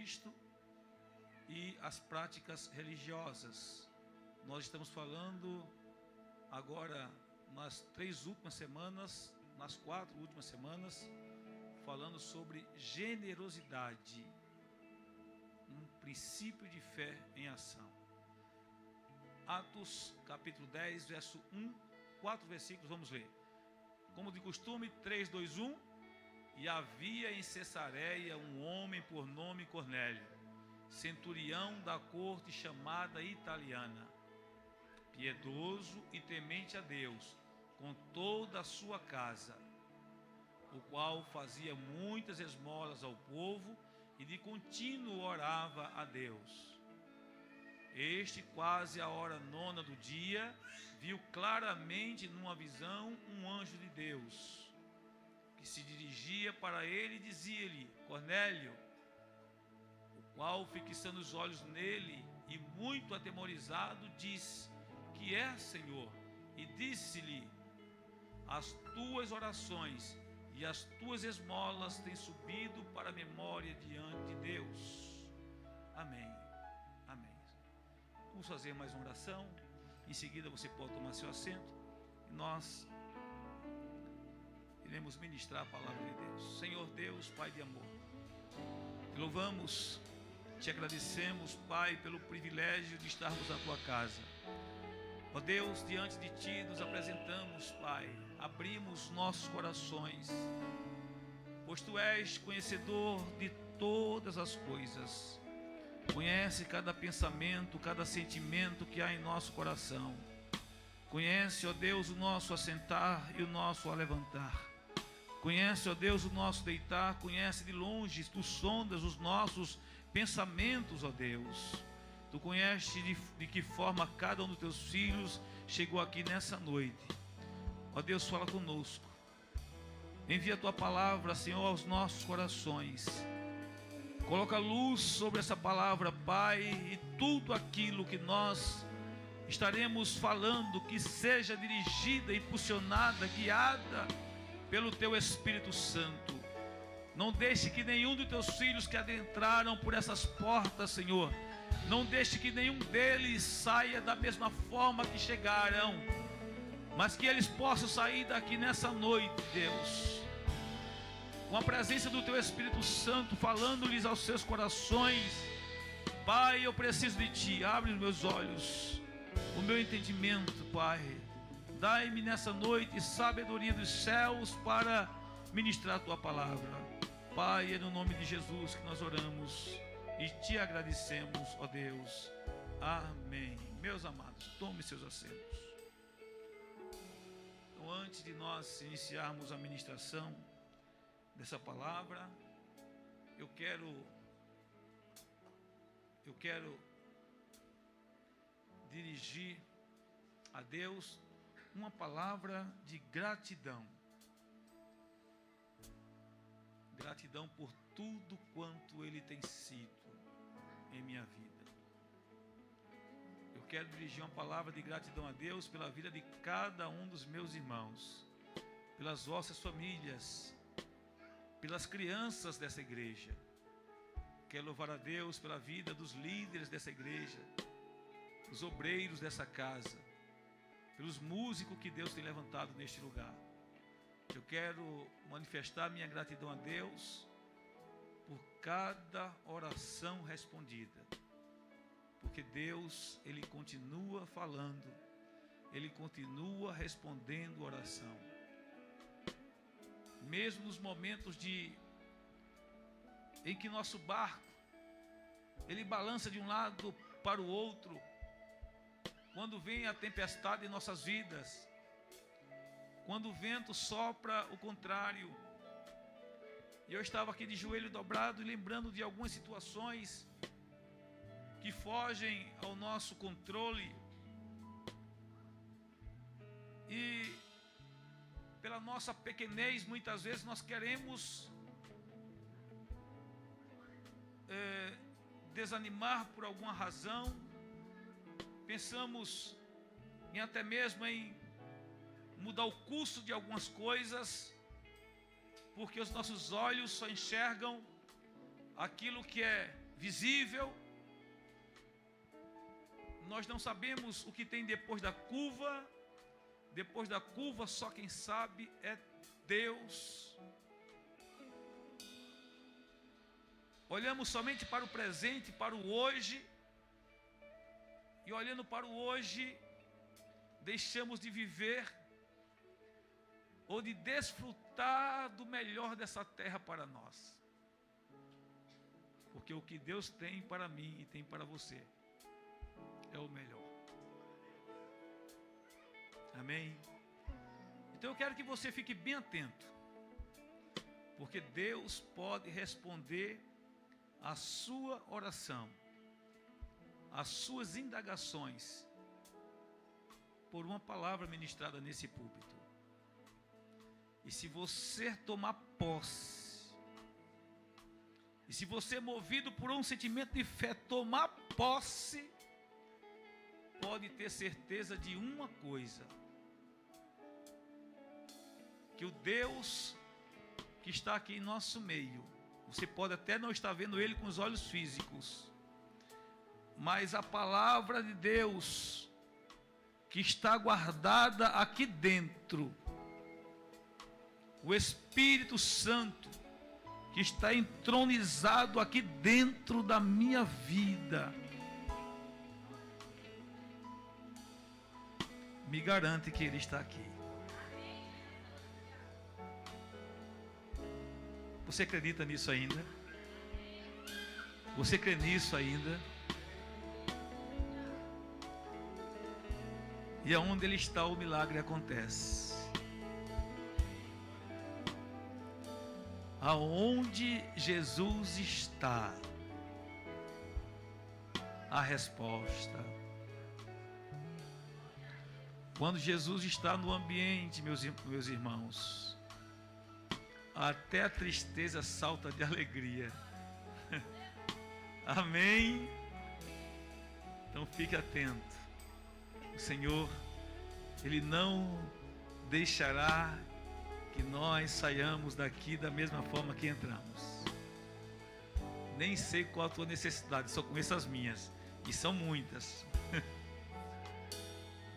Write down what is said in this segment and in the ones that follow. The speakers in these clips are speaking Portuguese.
Cristo e as práticas religiosas. Nós estamos falando agora nas 3 últimas semanas, nas 4 últimas semanas, falando sobre generosidade, um princípio de fé em ação. Atos capítulo 10, verso 1, 4 versículos, vamos ler. Como de costume, 3, 2, 1. E havia em Cesareia um homem por nome Cornélio, centurião da corte chamada italiana, piedoso e temente a Deus, com toda a sua casa, o qual fazia muitas esmolas ao povo e de contínuo orava a Deus. Este, quase a hora 9 do dia, viu claramente numa visão um anjo de Deus, que se dirigia para ele e dizia-lhe: Cornélio. O qual, fixando os olhos nele e muito atemorizado, disse: Que é, Senhor? E disse-lhe: As tuas orações e as tuas esmolas têm subido para a memória diante de Deus. Amém. Amém. Vamos fazer mais uma oração. Em seguida você pode tomar seu assento e nós iremos ministrar a palavra de Deus. Senhor Deus, Pai de amor, te louvamos, te agradecemos, Pai, pelo privilégio de estarmos na tua casa. Ó Deus, diante de ti nos apresentamos, Pai, abrimos nossos corações, pois tu és conhecedor de todas as coisas, conhece cada pensamento, cada sentimento que há em nosso coração, conhece, ó Deus, o nosso assentar e o nosso alevantar. Conhece, ó Deus, o nosso deitar, conhece de longe, tu sondas os nossos pensamentos, ó Deus. Tu conheces de que forma cada um dos teus filhos chegou aqui nessa noite. Ó Deus, fala conosco. Envia a tua palavra, Senhor, aos nossos corações. Coloca luz sobre essa palavra, Pai, e tudo aquilo que nós estaremos falando, que seja dirigida, impulsionada, guiada pelo teu Espírito Santo. Não deixe que nenhum dos teus filhos que adentraram por essas portas, Senhor, não deixe que nenhum deles saia da mesma forma que chegaram, mas que eles possam sair daqui nessa noite, Deus, com a presença do teu Espírito Santo, falando-lhes aos seus corações. Pai, eu preciso de ti. Abre os meus olhos, o meu entendimento, Pai. Dai-me nessa noite sabedoria dos céus para ministrar a tua palavra. Pai, é no nome de Jesus que nós oramos e te agradecemos, ó Deus. Amém. Meus amados, tome seus assentos. Então, antes de nós iniciarmos a ministração dessa palavra, eu quero dirigir a Deus uma palavra de gratidão. Gratidão por tudo quanto Ele tem sido em minha vida. Eu quero dirigir uma palavra de gratidão a Deus pela vida de cada um dos meus irmãos, pelas vossas famílias, pelas crianças dessa igreja. Quero louvar a Deus pela vida dos líderes dessa igreja, dos obreiros dessa casa, pelos músicos que Deus tem levantado neste lugar. Eu quero manifestar minha gratidão a Deus por cada oração respondida, porque Deus, Ele continua falando, Ele continua respondendo oração, mesmo nos momentos em que nosso barco ele balança de um lado para o outro, quando vem a tempestade em nossas vidas, quando o vento sopra o contrário. E eu estava aqui de joelho dobrado e lembrando de algumas situações que fogem ao nosso controle, e pela nossa pequenez muitas vezes nós queremos desanimar por alguma razão, pensamos em até mesmo em mudar o curso de algumas coisas, porque os nossos olhos só enxergam aquilo que é visível. Nós não sabemos o que tem depois da curva. Depois da curva, só quem sabe é Deus. Olhamos somente para o presente, para o hoje. E olhando para o hoje, deixamos de viver ou de desfrutar do melhor dessa terra para nós. Porque o que Deus tem para mim e tem para você é o melhor. Amém? Então eu quero que você fique bem atento, porque Deus pode responder a sua oração, as suas indagações, por uma palavra ministrada nesse púlpito. E se você tomar posse, e se você, movido por um sentimento de fé, tomar posse, pode ter certeza de uma coisa: que o Deus que está aqui em nosso meio, você pode até não estar vendo Ele com os olhos físicos, mas a palavra de Deus que está guardada aqui dentro, o Espírito Santo que está entronizado aqui dentro da minha vida, me garante que Ele está aqui. Você acredita nisso ainda? Você crê nisso ainda? E aonde Ele está, o milagre acontece. Aonde Jesus está, a resposta. Quando Jesus está no ambiente, meus irmãos, até a tristeza salta de alegria. Amém? Então fique atento. O Senhor, Ele não deixará que nós saiamos daqui da mesma forma que entramos. Nem sei qual a tua necessidade, só conheço as minhas, e são muitas.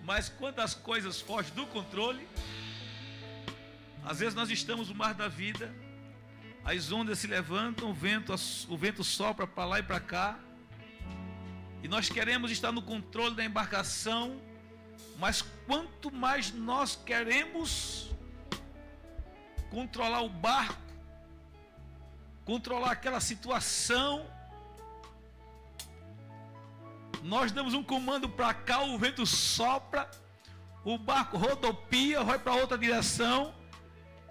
Mas quando as coisas fogem do controle, às vezes nós estamos no mar da vida, as ondas se levantam, o vento sopra para lá e para cá, e nós queremos estar no controle da embarcação, mas quanto mais nós queremos controlar o barco, controlar aquela situação, nós damos um comando para cá, o vento sopra, o barco rodopia, vai para outra direção,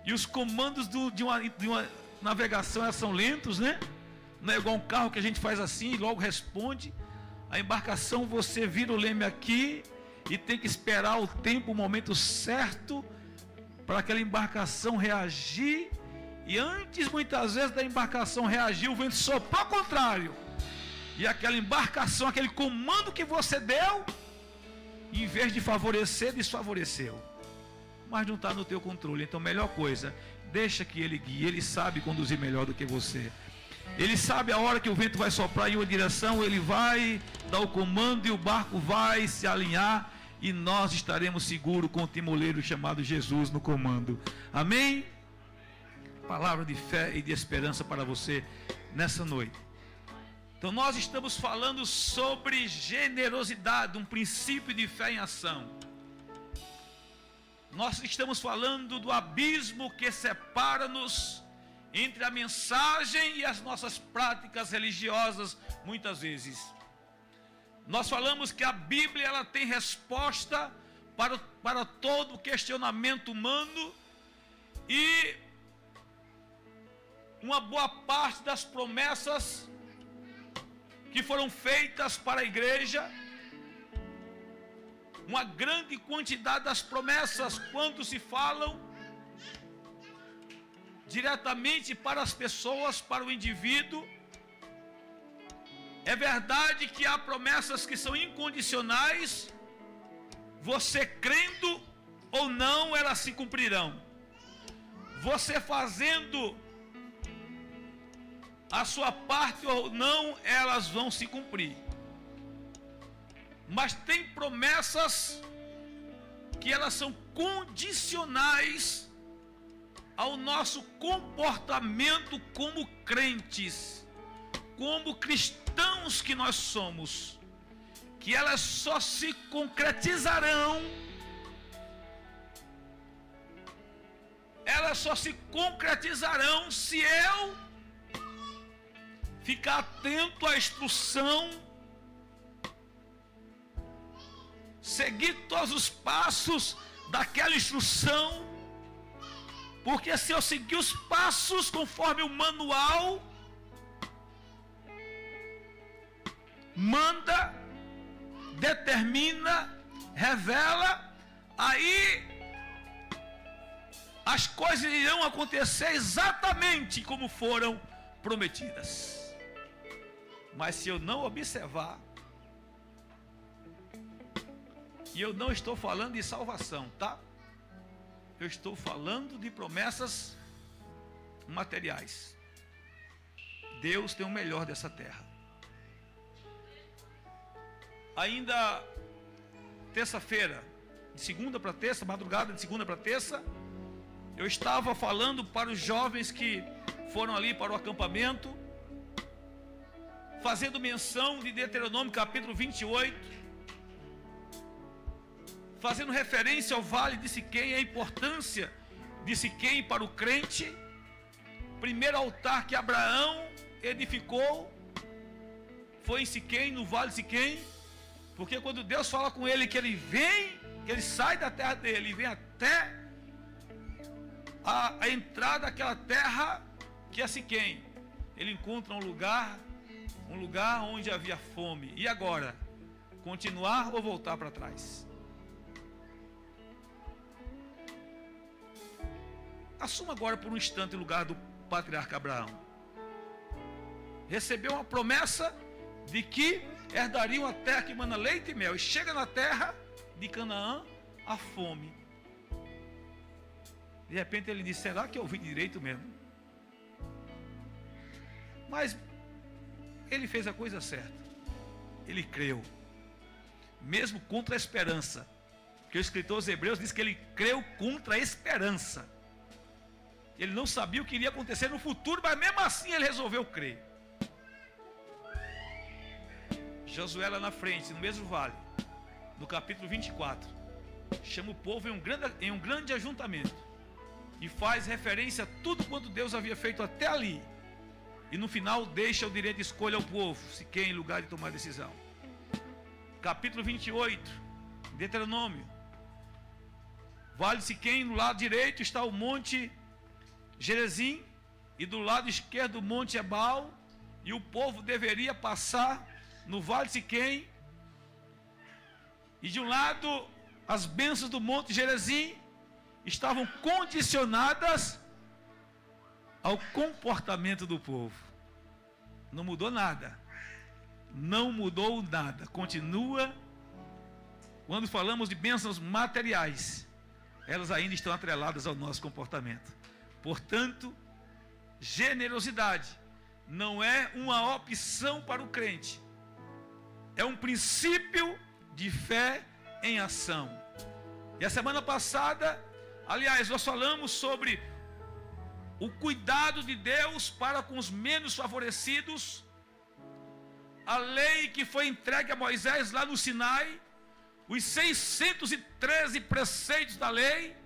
e os comandos de uma navegação são lentos, né? Não é igual um carro que a gente faz assim e logo responde. A embarcação, você vira o leme aqui e tem que esperar o tempo, o momento certo para aquela embarcação reagir. E antes, muitas vezes, da embarcação reagir, o vento soprou ao contrário. E aquela embarcação, aquele comando que você deu, em vez de favorecer, desfavoreceu. Mas não está no teu controle. Então, melhor coisa, deixa que Ele guie. Ele sabe conduzir melhor do que você. Ele sabe a hora que o vento vai soprar em uma direção, Ele vai dar o comando e o barco vai se alinhar, e nós estaremos seguros com o timoleiro chamado Jesus no comando. Amém? Palavra de fé e de esperança para você nessa noite. Então nós estamos falando sobre generosidade, um princípio de fé em ação. Nós estamos falando do abismo que separa-nos entre a mensagem e as nossas práticas religiosas, muitas vezes. Nós falamos que a Bíblia, ela tem resposta para todo questionamento humano, e uma boa parte das promessas que foram feitas para a igreja, uma grande quantidade das promessas, quando se falam diretamente para as pessoas, para o indivíduo, é verdade que há promessas que são incondicionais, você crendo ou não, elas se cumprirão. Você fazendo a sua parte ou não, elas vão se cumprir. Mas tem promessas que elas são condicionais ao nosso comportamento como crentes, como cristãos que nós somos, que elas só se concretizarão, se eu ficar atento à instrução, seguir todos os passos daquela instrução, porque se eu seguir os passos conforme o manual manda, determina, revela, aí as coisas irão acontecer exatamente como foram prometidas. Mas se eu não observar, e eu não estou falando de salvação, tá? Eu estou falando de promessas materiais. Deus tem o melhor dessa terra. Ainda terça-feira, de segunda para terça, madrugada de segunda para terça, eu estava falando para os jovens que foram ali para o acampamento, fazendo menção de Deuteronômio capítulo 28, fazendo referência ao vale de Siquém, a importância de Siquém para o crente. Primeiro altar que Abraão edificou foi em Siquém, no vale de Siquém, porque quando Deus fala com ele que ele vem, que ele sai da terra dele e vem até a entrada daquela terra que é Siquém, ele encontra um lugar onde havia fome. E agora? Continuar ou voltar para trás? Assuma agora por um instante o lugar do patriarca Abraão. Recebeu uma promessa de que herdariam a terra que mana leite e mel. E chega na terra de Canaã a fome. De repente ele diz: será que eu ouvi direito mesmo? Mas ele fez a coisa certa. Ele creu, mesmo contra a esperança. Porque o escritor aos Hebreus diz que ele creu contra a esperança. Ele não sabia o que iria acontecer no futuro, mas mesmo assim ele resolveu crer. Josué lá na frente, no mesmo vale, no capítulo 24, chama o povo em um grande ajuntamento e faz referência a tudo quanto Deus havia feito até ali. E no final deixa o direito de escolha ao povo, se quer em lugar de tomar decisão. Capítulo 28, Deuteronômio. Vale de Siquém, no lado direito está o monte Gerizim, e do lado esquerdo o monte Ebal, e o povo deveria passar no vale de Siquém, e de um lado as bênçãos do monte Gerizim estavam condicionadas ao comportamento do povo. Não mudou nada. Não mudou nada. Continua. Quando falamos de bênçãos materiais, elas ainda estão atreladas ao nosso comportamento. Portanto, generosidade não é uma opção para o crente. É um princípio de fé em ação. E a semana passada, aliás, nós falamos sobre o cuidado de Deus para com os menos favorecidos, a lei que foi entregue a Moisés lá no Sinai, os 613 preceitos da lei,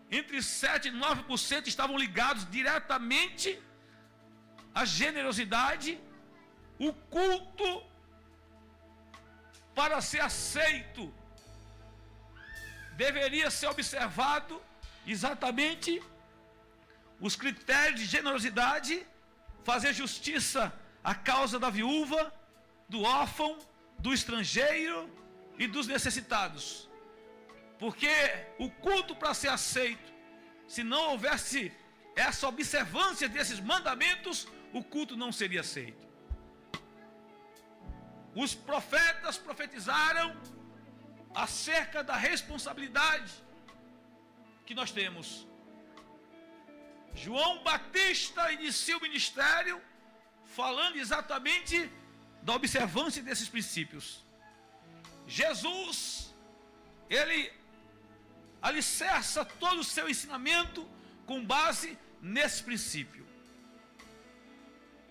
entre 7% e 9% estavam ligados diretamente à generosidade. O culto, para ser aceito, deveria ser observado exatamente os critérios de generosidade, fazer justiça à causa da viúva, do órfão, do estrangeiro e dos necessitados. Porque o culto, para ser aceito, se não houvesse essa observância desses mandamentos, o culto não seria aceito. Os profetas profetizaram acerca da responsabilidade que nós temos. João Batista inicia o ministério falando exatamente da observância desses princípios. Jesus, ele alicerça todo o seu ensinamento com base nesse princípio: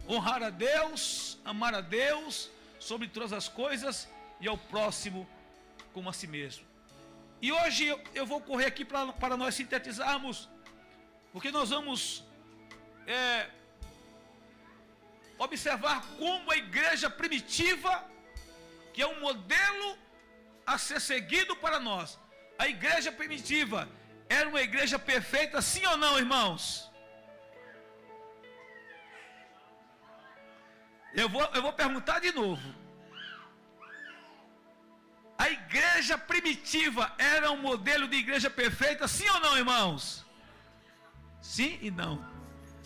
honrar a Deus, amar a Deus sobre todas as coisas e ao próximo como a si mesmo. E hoje eu vou correr aqui para nós sintetizarmos, porque nós vamos observar como a igreja primitiva, que é um modelo a ser seguido para nós. A igreja primitiva era uma igreja perfeita, sim ou não, irmãos? Eu vou perguntar de novo. A igreja primitiva era um modelo de igreja perfeita, sim ou não, irmãos? Sim e não.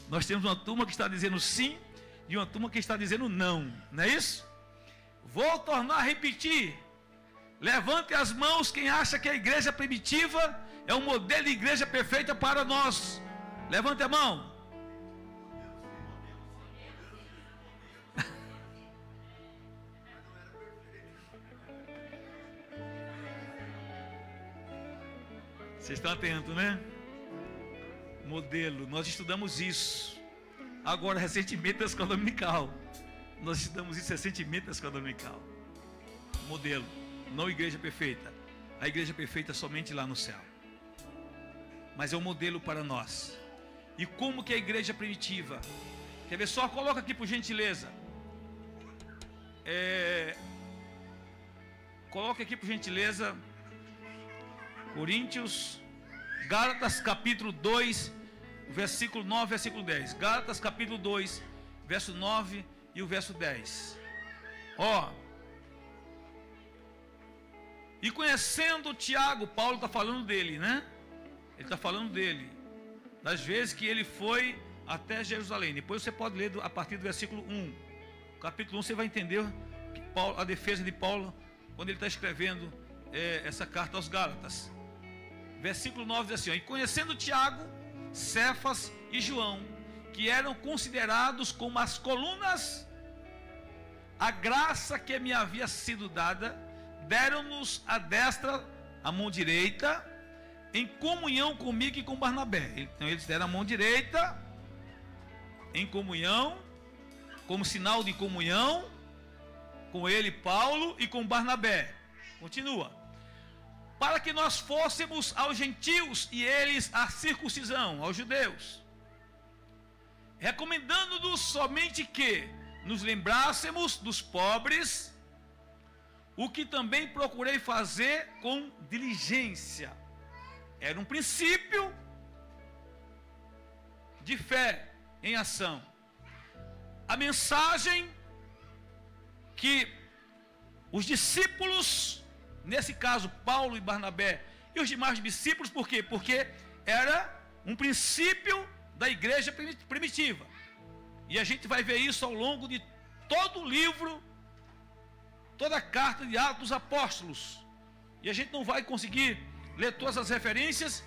Nós temos uma turma que está dizendo sim e uma turma que está dizendo não, não é isso? Vou tornar a repetir. Levante as mãos quem acha que a igreja primitiva é um modelo de igreja perfeita para nós. Levante a mão. Vocês estão atentos, né? Modelo, nós estudamos isso. Agora, recentemente, na escola dominical. Nós estudamos isso recentemente na escola dominical. Modelo, não igreja perfeita. A igreja perfeita é somente lá no céu. Mas é um modelo para nós. E como que é a igreja primitiva? Quer ver só? Coloca aqui por gentileza. Coloca aqui por gentileza. Gálatas capítulo 2, versículo 9, versículo 10. Gálatas capítulo 2, verso 9 e o verso 10. E conhecendo Tiago, Paulo está falando dele, né? Ele está falando dele, das vezes que ele foi até Jerusalém. Depois você pode ler a partir do versículo 1. Capítulo 1 você vai entender que a defesa de Paulo, quando ele está escrevendo essa carta aos Gálatas. Versículo 9 diz assim: e conhecendo Tiago, Cefas e João, que eram considerados como as colunas, a graça que me havia sido dada, deram-nos a destra, a mão direita, em comunhão comigo e com Barnabé. Então eles deram a mão direita em comunhão, como sinal de comunhão com ele, Paulo, e com Barnabé. Continua. Para que nós fôssemos aos gentios e eles à circuncisão, aos judeus, recomendando-nos somente que nos lembrássemos dos pobres, o que também procurei fazer com diligência. Era um princípio de fé em ação. A mensagem que os discípulos, nesse caso Paulo e Barnabé e os demais discípulos, por quê? Porque era um princípio da igreja primitiva. E a gente vai ver isso ao longo de todo o livro, toda a carta de Atos dos Apóstolos. E a gente não vai conseguir ler todas as referências,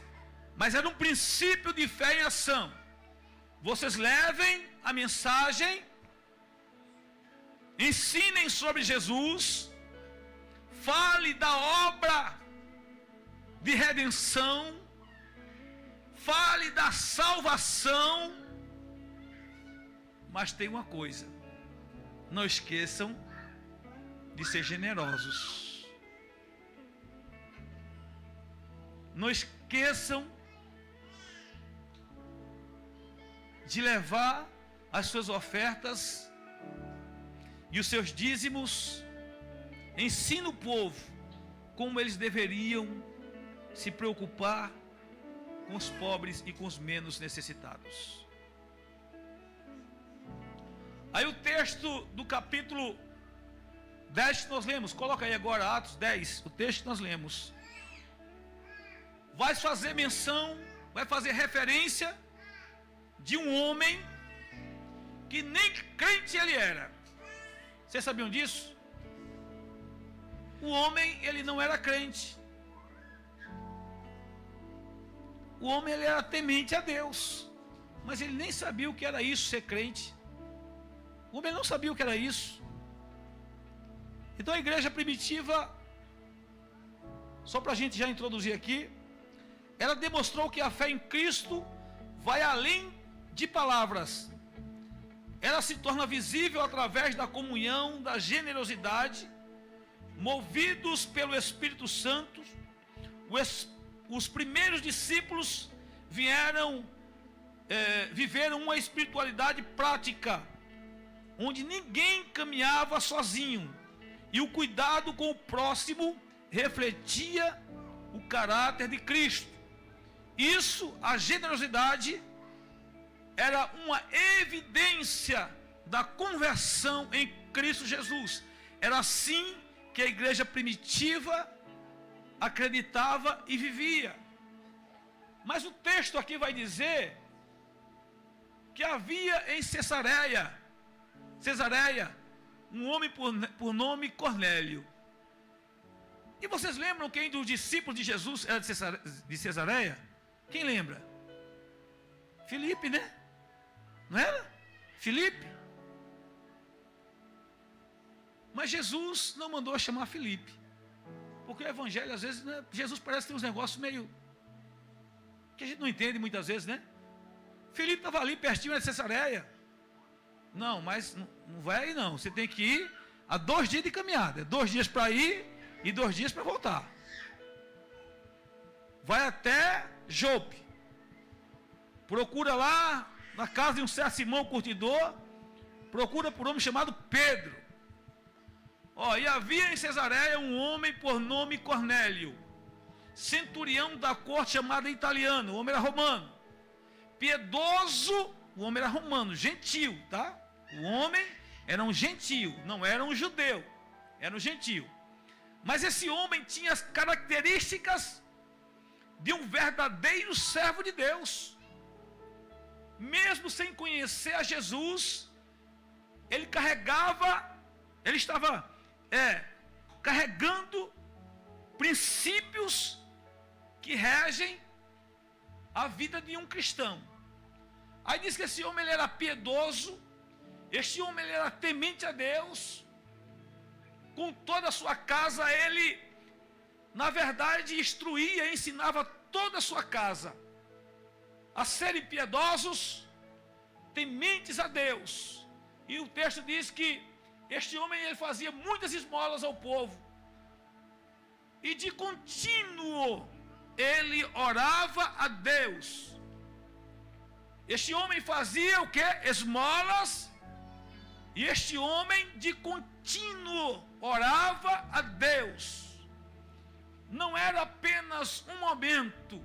mas era um princípio de fé em ação. Vocês levem a mensagem, ensinem sobre Jesus, fale da obra de redenção, fale da salvação, mas tem uma coisa: não esqueçam de ser generosos. Não esqueçam de levar as suas ofertas e os seus dízimos. Ensina o povo como eles deveriam se preocupar com os pobres e com os menos necessitados. Aí o texto do capítulo 10 que nós lemos, coloca aí agora Atos 10, o texto que nós lemos, vai fazer menção, vai fazer referência de um homem que nem crente ele era. Vocês sabiam disso? O homem, ele não era crente. O homem, ele era temente a Deus, mas ele nem sabia o que era isso, ser crente. O homem não sabia o que era isso. Então a igreja primitiva, só para a gente já introduzir aqui, ela demonstrou que a fé em Cristo vai além de palavras. Ela se torna visível através da comunhão, da generosidade, movidos pelo Espírito Santo. Os primeiros discípulos viveram uma espiritualidade prática, onde ninguém caminhava sozinho, e o cuidado com o próximo refletia o caráter de Cristo. Isso, a generosidade, era uma evidência da conversão em Cristo Jesus. Era assim que a igreja primitiva acreditava e vivia. Mas o texto aqui vai dizer que havia em Cesareia, um homem por nome Cornélio. E vocês lembram quem dos discípulos de Jesus era de Cesareia? Quem lembra? Filipe, né? Não era? Filipe. Mas Jesus não mandou chamar Filipe, porque o evangelho às vezes, né, Jesus parece ter uns negócios meio que a gente não entende muitas vezes, né? Filipe estava ali pertinho de Cesareia. Não, mas não vai aí não. Você tem que ir a 2 dias de caminhada. 2 dias para ir e 2 dias para voltar. Vai até Jope. Procura lá na casa de um certo Simão curtidor. Procura por um homem chamado Pedro. E havia em Cesareia um homem por nome Cornélio, centurião da corte chamada italiano. O homem era romano. Piedoso. O homem era romano, gentil, tá? O homem era um gentil, não era um judeu, era um gentil. Mas esse homem tinha as características de um verdadeiro servo de Deus. Mesmo sem conhecer a Jesus, ele estava carregando princípios que regem a vida de um cristão. Aí diz que esse homem ele era piedoso, este homem ele era temente a Deus, com toda a sua casa ele, na verdade, instruía e ensinava toda a sua casa a serem piedosos, tementes a Deus. E o texto diz que este homem ele fazia muitas esmolas ao povo, e de contínuo ele orava a Deus. Este homem fazia o que? Esmolas. E este homem de contínuo orava a Deus. Não era apenas um momento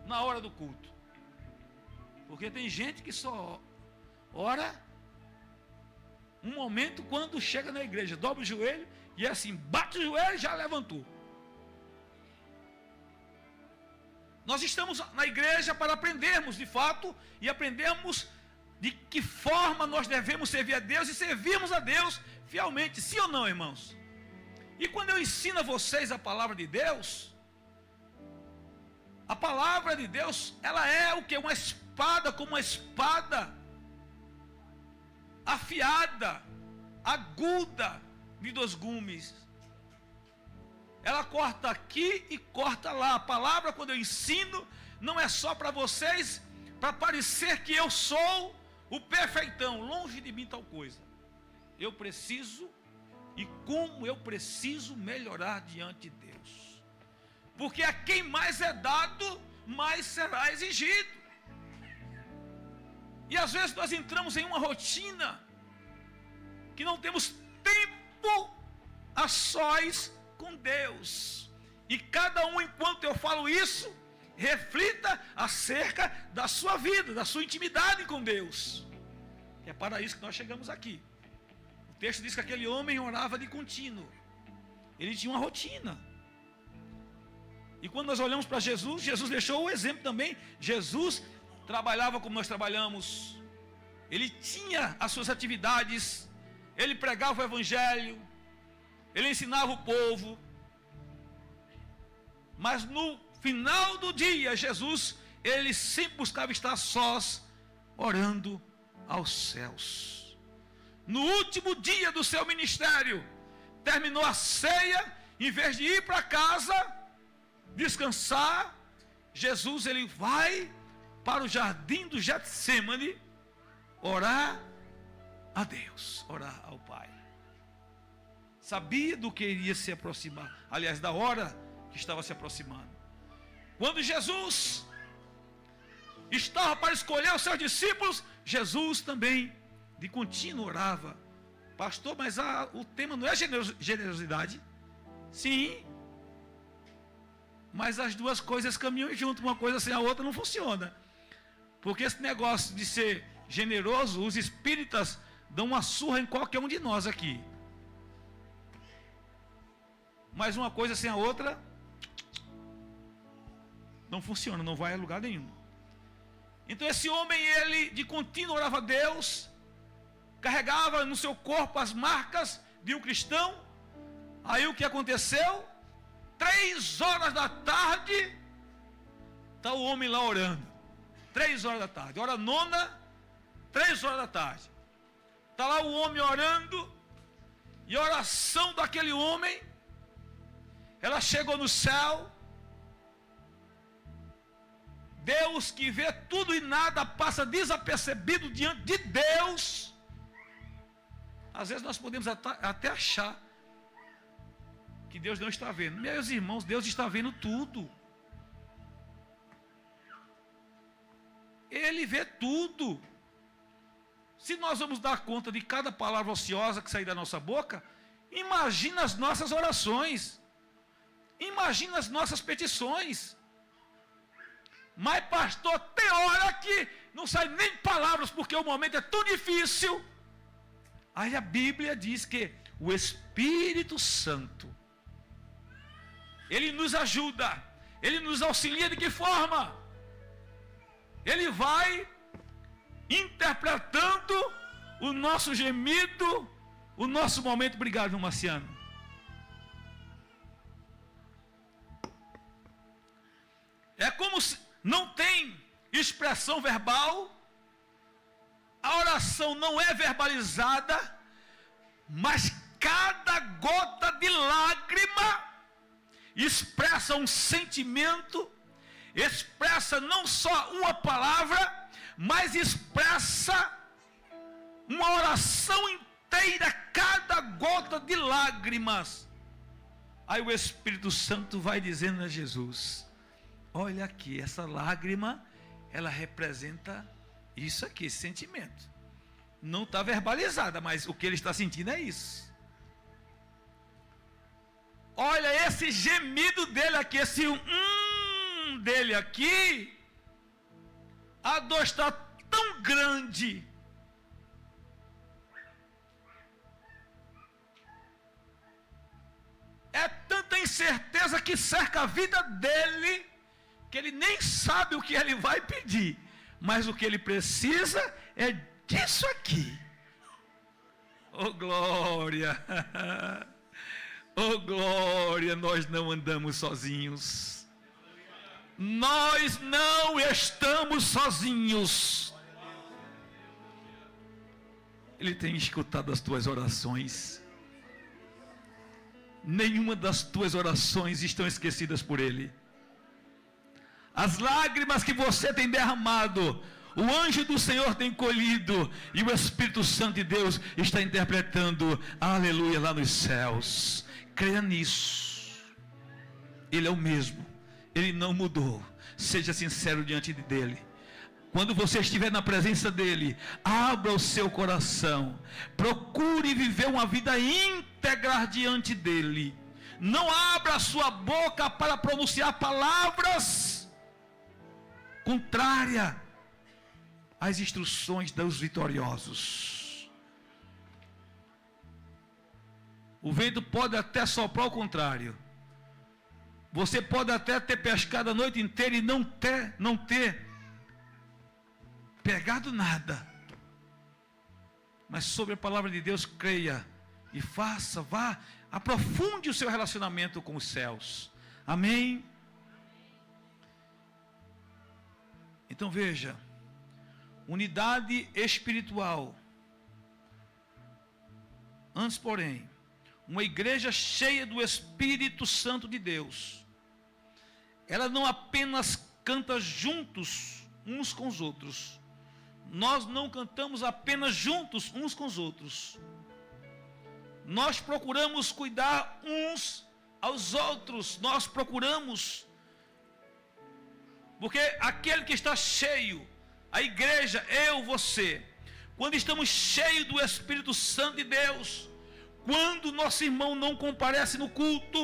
na hora do culto. Porque tem gente que só ora um momento quando chega na igreja, dobra o joelho e é assim, bate o joelho e já levantou. Nós estamos na igreja para aprendermos de fato e aprendermos de que forma nós devemos servir a Deus e servirmos a Deus fielmente, sim ou não, irmãos? E quando eu ensino a vocês a palavra de Deus, a palavra de Deus, ela é o que? Uma espada, como uma espada afiada, aguda, de 2 gumes. Ela corta aqui e corta lá. A palavra, quando eu ensino, não é só para vocês, para parecer que eu sou o perfeitão. Longe de mim tal coisa. Eu preciso, e como eu preciso melhorar diante de Deus. Porque a quem mais é dado, mais será exigido. E às vezes nós entramos em uma rotina que não temos tempo a sós com Deus. E cada um, enquanto eu falo isso, reflita acerca da sua vida, da sua intimidade com Deus. É para isso que nós chegamos aqui. O texto diz que aquele homem orava de contínuo. Ele tinha uma rotina. E quando nós olhamos para Jesus, Jesus deixou o exemplo também. Jesus trabalhava como nós trabalhamos. Ele tinha as suas atividades. Ele pregava o evangelho. Ele ensinava o povo. Mas no final do dia, Jesus, ele sempre buscava estar sós, orando aos céus. no último dia do seu ministério, terminou a ceia, em vez de ir para casa, descansar, Jesus ele vai para o jardim do Getsêmani, orar a Deus, orar ao Pai. Sabia do que iria se aproximar, aliás, da hora que estava se aproximando. Quando Jesus estava para escolher os seus discípulos, Jesus também de contínuo orava. Pastor, mas o tema não é generosidade? Sim, mas as duas coisas caminham junto, uma coisa sem a outra não funciona. Porque esse negócio de ser generoso, os espíritas dão uma surra em qualquer um de nós aqui. Mas uma coisa sem a outra não funciona, não vai a lugar nenhum. Então esse homem, ele de contínuo orava a Deus, carregava no seu corpo as marcas de um cristão. Aí o que aconteceu? 3 horas da tarde, está o homem lá orando. 3 horas da tarde, hora nona, 3 horas da tarde. Está lá o homem orando, e a oração daquele homem, ela chegou no céu. Deus que vê tudo e nada passa desapercebido diante de Deus. Às vezes nós podemos até achar que Deus não está vendo. Meus irmãos, Deus está vendo tudo. Ele vê tudo. Se nós vamos dar conta de cada palavra ociosa que sair da nossa boca, imagina as nossas orações. Imagina as nossas petições. Mas pastor, tem hora que não sai nem palavras, porque o momento é tão difícil. Aí a Bíblia diz que o Espírito Santo, ele nos ajuda, ele nos auxilia de que forma? Ele vai interpretando o nosso gemido, o nosso momento. Obrigado, irmão Marciano. É como se não tem expressão verbal, a oração não é verbalizada, mas cada gota de lágrima expressa um sentimento, expressa não só uma palavra, mas expressa uma oração inteira, cada gota de lágrimas. Aí o Espírito Santo vai dizendo a Jesus: olha aqui, essa lágrima, ela representa isso aqui, esse sentimento. Não está verbalizada, mas o que ele está sentindo é isso. Olha esse gemido dele aqui, esse dele aqui. A dor está tão grande. É tanta incerteza que cerca a vida dele, que ele nem sabe o que ele vai pedir, mas o que ele precisa é disso aqui. Oh glória, oh glória, nós não andamos sozinhos, nós não estamos sozinhos. Ele tem escutado as tuas orações, nenhuma das tuas orações estão esquecidas por ele. As lágrimas que você tem derramado, o anjo do Senhor tem colhido, e o Espírito Santo de Deus está interpretando, aleluia, lá nos céus. Creia nisso. Ele é o mesmo, ele não mudou. Seja sincero diante dele. Quando você estiver na presença dele, abra o seu coração, procure viver uma vida íntegra diante dele. Não abra a sua boca para pronunciar palavras contrária às instruções dos vitoriosos. O vento pode até soprar ao contrário. Você pode até ter pescado a noite inteira e não ter pegado nada. Mas sobre a palavra de Deus, creia e faça, vá, aprofunde o seu relacionamento com os céus. Amém? Então veja, unidade espiritual Antes, porém, uma igreja cheia do Espírito Santo de Deus, ela não apenas canta juntos uns com os outros. Nós não cantamos apenas juntos uns com os outros. Nós procuramos cuidar uns aos outros. Nós procuramos, porque aquele que está cheio, a igreja, eu, você, quando estamos cheios do Espírito Santo de Deus, quando nosso irmão não comparece no culto,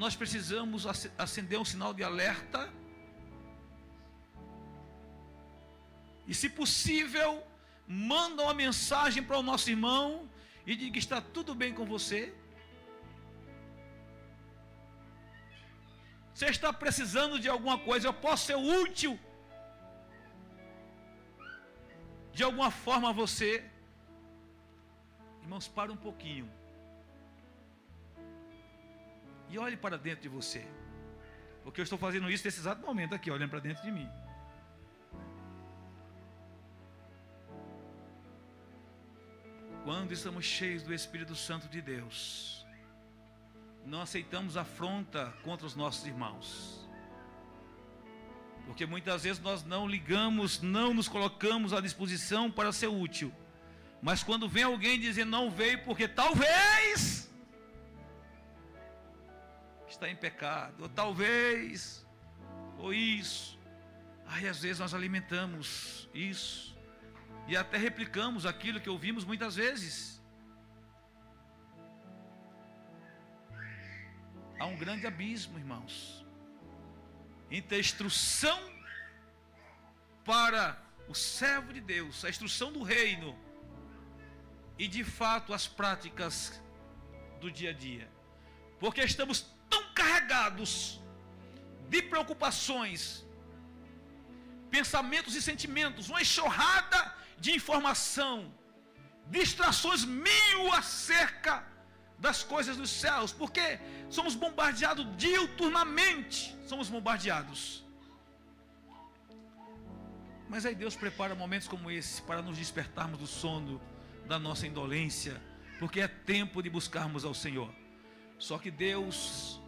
nós precisamos acender um sinal de alerta e, se possível, manda uma mensagem para o nosso irmão e diga que está tudo bem com você. Você está precisando de alguma coisa, eu posso ser útil de alguma forma a você. Irmãos, para um pouquinho e olhe para dentro de você, porque eu estou fazendo isso nesse exato momento aqui, olhando para dentro de mim. Quando estamos cheios do Espírito Santo de Deus, não aceitamos afronta contra os nossos irmãos, porque muitas vezes nós não ligamos, não nos colocamos à disposição para ser útil, mas quando vem alguém dizendo não veio porque talvez está em pecado, ou talvez, ou isso, aí às vezes nós alimentamos isso, e até replicamos aquilo que ouvimos muitas vezes. Há um grande abismo, irmãos, entre a instrução para o servo de Deus, a instrução do reino, e de fato as práticas do dia a dia, porque estamos tão carregados de preocupações, pensamentos e sentimentos, uma enxurrada de informação, distrações mil acerca das coisas dos céus, porque somos bombardeados diuturnamente, somos bombardeados. Mas aí Deus prepara momentos como esse para nos despertarmos do sono da nossa indolência, porque é tempo de buscarmos ao Senhor. Só que Deus,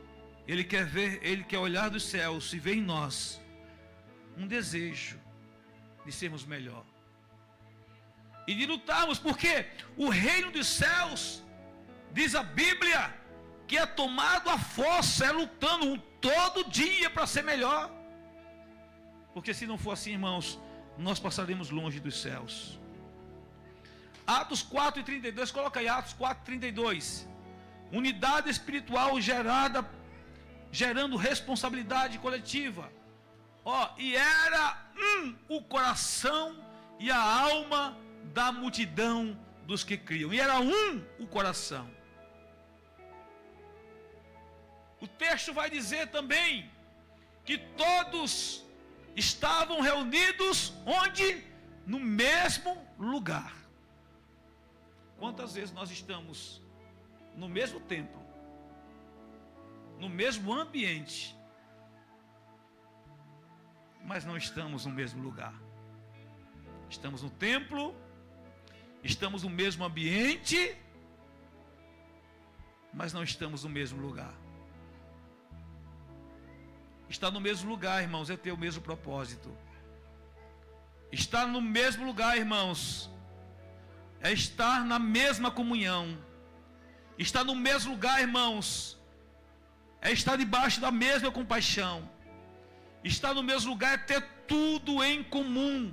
Ele quer olhar dos céus e ver em nós um desejo de sermos melhor e de lutarmos, porque o reino dos céus, diz a Bíblia, que é tomado à força, é lutando todo dia para ser melhor, porque se não for assim, irmãos, nós passaremos longe dos céus. Atos 4:32, coloca aí Atos 4:32, unidade espiritual gerando responsabilidade coletiva. E era o coração e a alma da multidão dos que criam, e era o coração. O texto vai dizer também que todos estavam reunidos onde? No mesmo lugar. Quantas vezes nós estamos no mesmo templo, no mesmo ambiente, mas não estamos no mesmo lugar? Estamos no templo, estamos no mesmo ambiente, mas não estamos no mesmo lugar. Estar no mesmo lugar, irmãos, é ter o mesmo propósito. Estar no mesmo lugar, irmãos, é estar na mesma comunhão. Estar no mesmo lugar, irmãos, é estar debaixo da mesma compaixão. Estar no mesmo lugar é ter tudo em comum.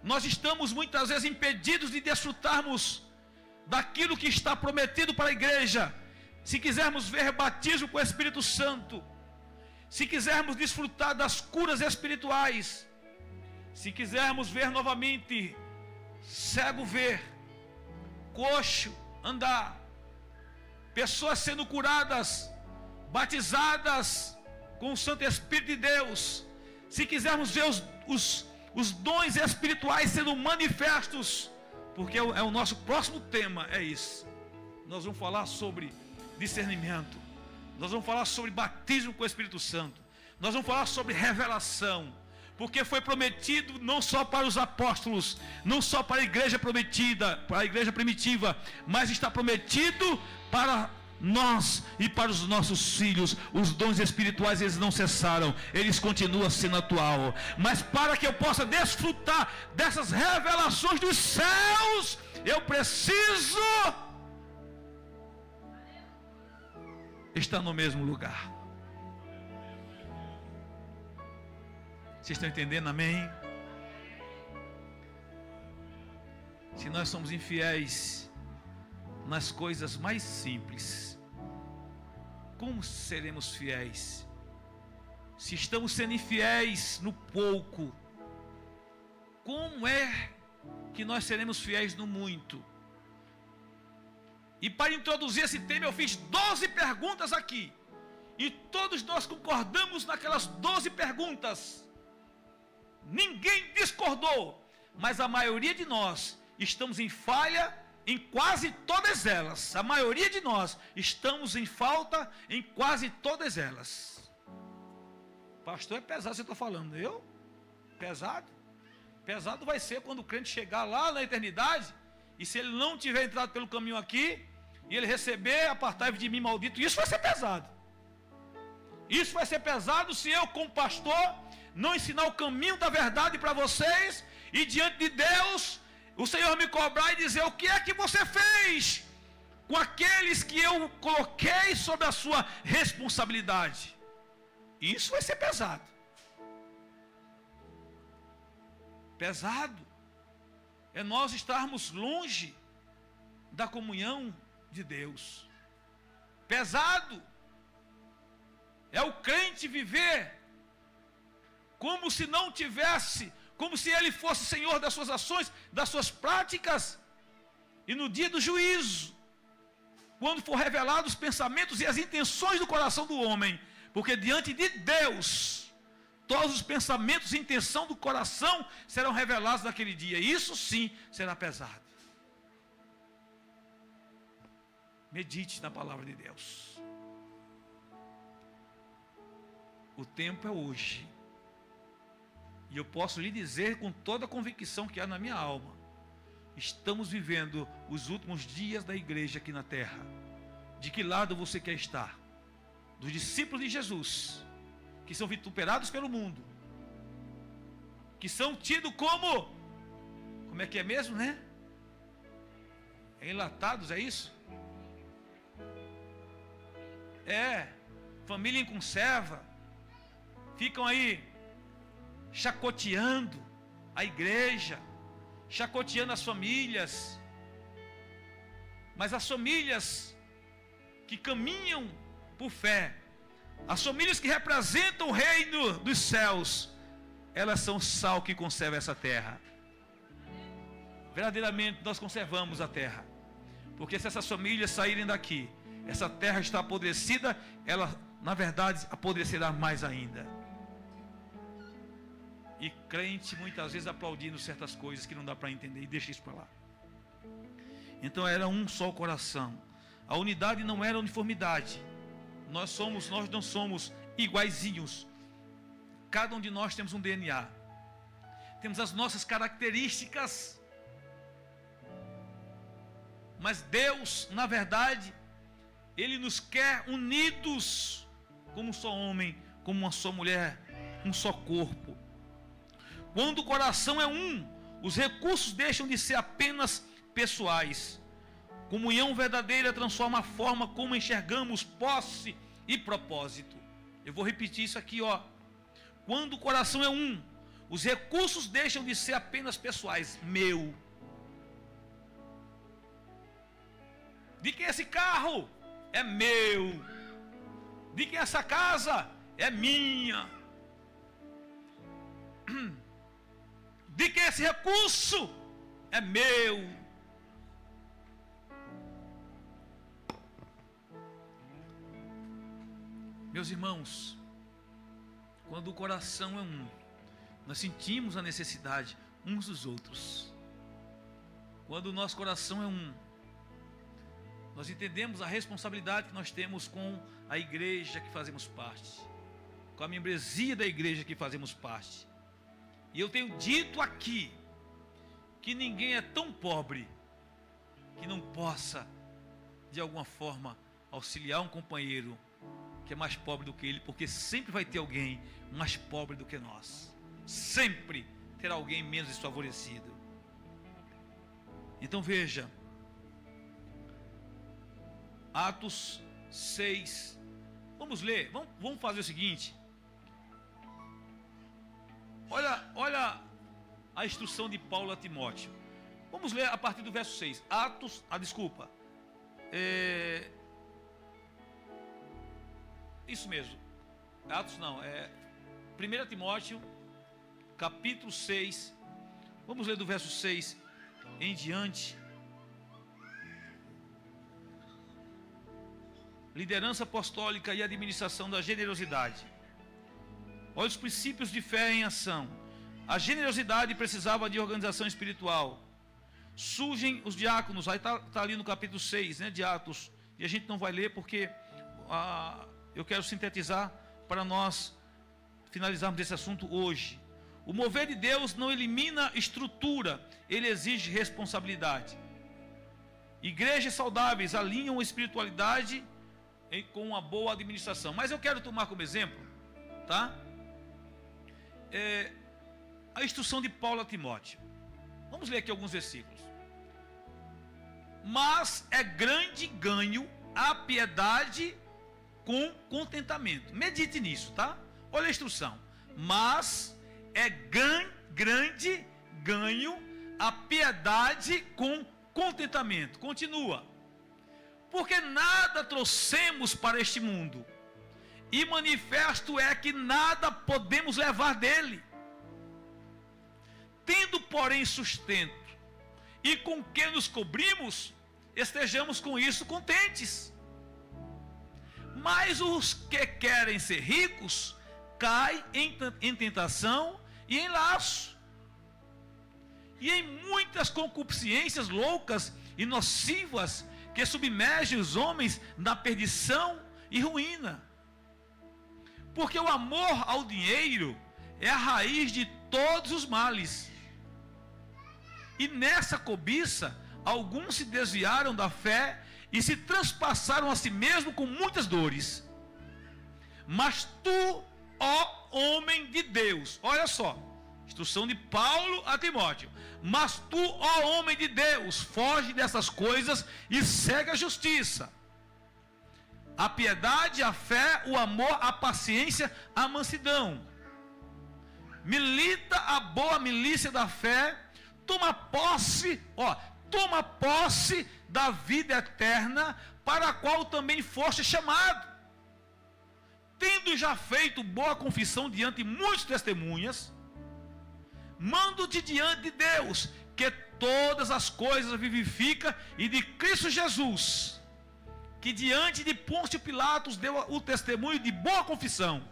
Nós estamos muitas vezes impedidos de desfrutarmos daquilo que está prometido para a igreja. Se quisermos ver batismo com o Espírito Santo, se quisermos desfrutar das curas espirituais, se quisermos ver novamente cego ver, coxo andar, pessoas sendo curadas, batizadas com o Santo Espírito de Deus, se quisermos ver os dons espirituais sendo manifestos, porque é o nosso próximo tema, é isso. Nós vamos falar sobre discernimento, nós vamos falar sobre batismo com o Espírito Santo, nós vamos falar sobre revelação, porque foi prometido não só para os apóstolos, não só para a igreja prometida, para a igreja primitiva, mas está prometido para nós e para os nossos filhos. Os dons espirituais, eles não cessaram, eles continuam sendo atual. Mas para que eu possa desfrutar dessas revelações dos céus, eu preciso estar no mesmo lugar. Vocês estão entendendo? Amém? Se nós somos infiéis nas coisas mais simples, como seremos fiéis? Se estamos sendo infiéis no pouco, como é que nós seremos fiéis no muito? E para introduzir esse tema, eu fiz 12 perguntas aqui, e todos nós concordamos naquelas 12 perguntas. Ninguém discordou, mas a maioria de nós estamos em falha em quase todas elas. A maioria de nós estamos em falta em quase todas elas. Pastor, é pesado você está falando. Eu? Pesado? Pesado vai ser quando o crente chegar lá na eternidade, e se ele não tiver entrado pelo caminho aqui, e ele receber, apartai-vos de mim, maldito. Isso vai ser pesado. Isso vai ser pesado se eu, como pastor, não ensinar o caminho da verdade para vocês, e diante de Deus, o Senhor me cobrar e dizer: o que é que você fez com aqueles que eu coloquei sob a sua responsabilidade? Isso vai ser pesado. Pesado é nós estarmos longe da comunhão de Deus. Pesado é o crente viver como se não tivesse, como se ele fosse senhor das suas ações, das suas práticas, e no dia do juízo, quando for revelados os pensamentos e as intenções do coração do homem, porque diante de Deus, todos os pensamentos e intenção do coração serão revelados naquele dia. Isso sim será pesado. Medite na palavra de Deus. O tempo é hoje. E eu posso lhe dizer com toda a convicção que há na minha alma: estamos vivendo os últimos dias da igreja aqui na terra. De que lado você quer estar? Dos discípulos de Jesus, que são vituperados pelo mundo, que são tidos como é que é mesmo, né? Enlatados, é isso? Família em conserva, ficam aí chacoteando a igreja, chacoteando as famílias. Mas as famílias que caminham por fé, as famílias que representam o reino dos céus, elas são o sal que conserva essa terra. Verdadeiramente nós conservamos a terra, porque se essas famílias saírem daqui, essa terra está apodrecida, ela na verdade apodrecerá mais ainda. E crente muitas vezes aplaudindo certas coisas que não dá para entender, e deixa isso para lá. Então era um só coração. A unidade não era uniformidade. Nós não somos iguaizinhos. Cada um de nós temos um DNA. Temos as nossas características. Mas Deus, na verdade, Ele nos quer unidos, como um só homem, como uma só mulher, um só corpo. Quando o coração é um, os recursos deixam de ser apenas pessoais. Comunhão verdadeira transforma a forma como enxergamos posse e propósito. Eu vou repetir isso aqui, ó. Quando o coração é um, os recursos deixam de ser apenas pessoais. Meu. De quem é esse carro? É meu. De quem é essa casa? É minha. De quem é esse recurso? É meu. Meus irmãos, quando o coração é um, nós sentimos a necessidade uns dos outros. Quando o nosso coração é um, nós entendemos a responsabilidade que nós temos com a igreja que fazemos parte, com a membresia da igreja que fazemos parte. E eu tenho dito aqui que ninguém é tão pobre que não possa, de alguma forma, auxiliar um companheiro que é mais pobre do que ele, porque sempre vai ter alguém mais pobre do que nós. Sempre terá alguém menos desfavorecido. Então veja, Atos 6, vamos ler, vamos fazer o seguinte. Olha a instrução de Paulo a Timóteo. Vamos ler a partir do verso 6. Isso mesmo. Atos não, 1 Timóteo, capítulo 6. Vamos ler do verso 6 em diante. Liderança apostólica e administração da generosidade. Olha os princípios de fé em ação. A generosidade precisava de organização espiritual. Surgem os diáconos, aí está ali no capítulo 6, né, de Atos, e a gente não vai ler porque eu quero sintetizar para nós finalizarmos esse assunto hoje. O mover de Deus não elimina estrutura, ele exige responsabilidade. Igrejas saudáveis alinham a espiritualidade com uma boa administração. Mas eu quero tomar como exemplo, tá? A instrução de Paulo a Timóteo. Vamos ler aqui alguns versículos. Mas é grande ganho a piedade com contentamento. Medite nisso, tá? Olha a instrução. Mas é grande ganho a piedade com contentamento. Continua. Porque nada trouxemos para este mundo, e manifesto é que nada podemos levar dele. Tendo, porém, sustento, e com que nos cobrimos, estejamos com isso contentes. Mas os que querem ser ricos, caem em tentação e em laço, e em muitas concupiscências loucas e nocivas, que submergem os homens na perdição e ruína. Porque o amor ao dinheiro é a raiz de todos os males. E nessa cobiça, alguns se desviaram da fé e se transpassaram a si mesmo com muitas dores. Mas tu, ó homem de Deus, olha só, instrução de Paulo a Timóteo. Mas tu, ó homem de Deus, foge dessas coisas e segue a justiça, a piedade, a fé, o amor, a paciência, a mansidão. Milita a boa milícia da fé, toma posse da vida eterna, para a qual também foste chamado, tendo já feito boa confissão diante de muitas testemunhas. Mando-te diante de Deus, que todas as coisas vivifica, e de Cristo Jesus, que diante de Pôncio Pilatos deu o testemunho de boa confissão,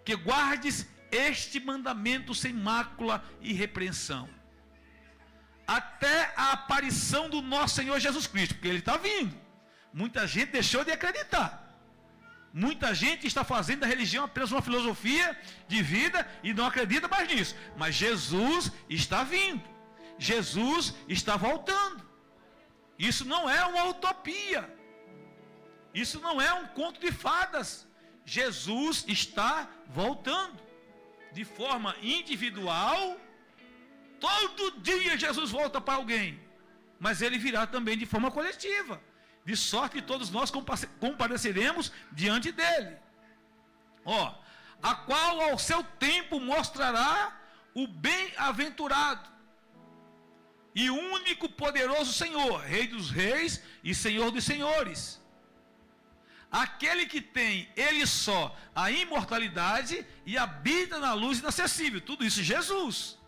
que guardes este mandamento sem mácula e repreensão, até a aparição do nosso Senhor Jesus Cristo, porque Ele está vindo. Muita gente deixou de acreditar. Muita gente está fazendo da religião apenas uma filosofia de vida e não acredita mais nisso. Mas Jesus está vindo. Jesus está voltando. Isso não é uma utopia. Isso não é um conto de fadas. Jesus está voltando. De forma individual. Todo dia Jesus volta para alguém. Mas Ele virá também de forma coletiva. De sorte que todos nós compareceremos diante dele. A qual ao seu tempo mostrará o bem-aventurado e único poderoso Senhor, Rei dos reis e Senhor dos senhores. Aquele que tem ele só a imortalidade e habita na luz inacessível. Tudo isso Jesus.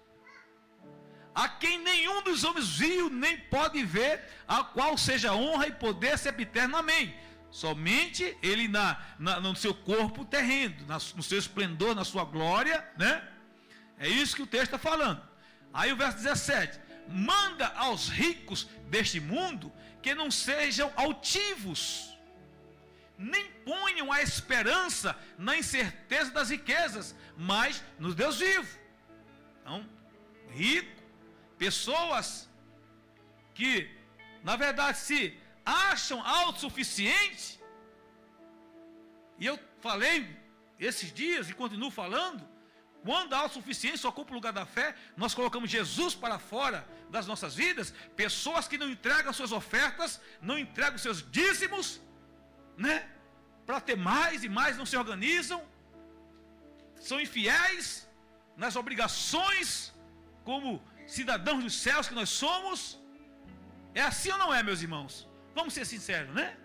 A quem nenhum dos homens viu, nem pode ver, a qual seja honra e poder sempre eterno. Amém. Somente Ele no seu corpo terreno, no seu esplendor, na sua glória, né? É isso que o texto está falando. Aí o verso 17: manda aos ricos deste mundo que não sejam altivos, nem ponham a esperança na incerteza das riquezas, mas no Deus vivo, Então, rico, pessoas que, na verdade, se acham autossuficientes, e eu falei esses dias e continuo falando, quando a autossuficiência ocupa o lugar da fé, nós colocamos Jesus para fora das nossas vidas. Pessoas que não entregam suas ofertas, não entregam seus dízimos, né? Para ter mais e mais, não se organizam, são infiéis nas obrigações como cidadãos dos céus que nós somos. É assim ou não é, meus irmãos? Vamos ser sinceros, né?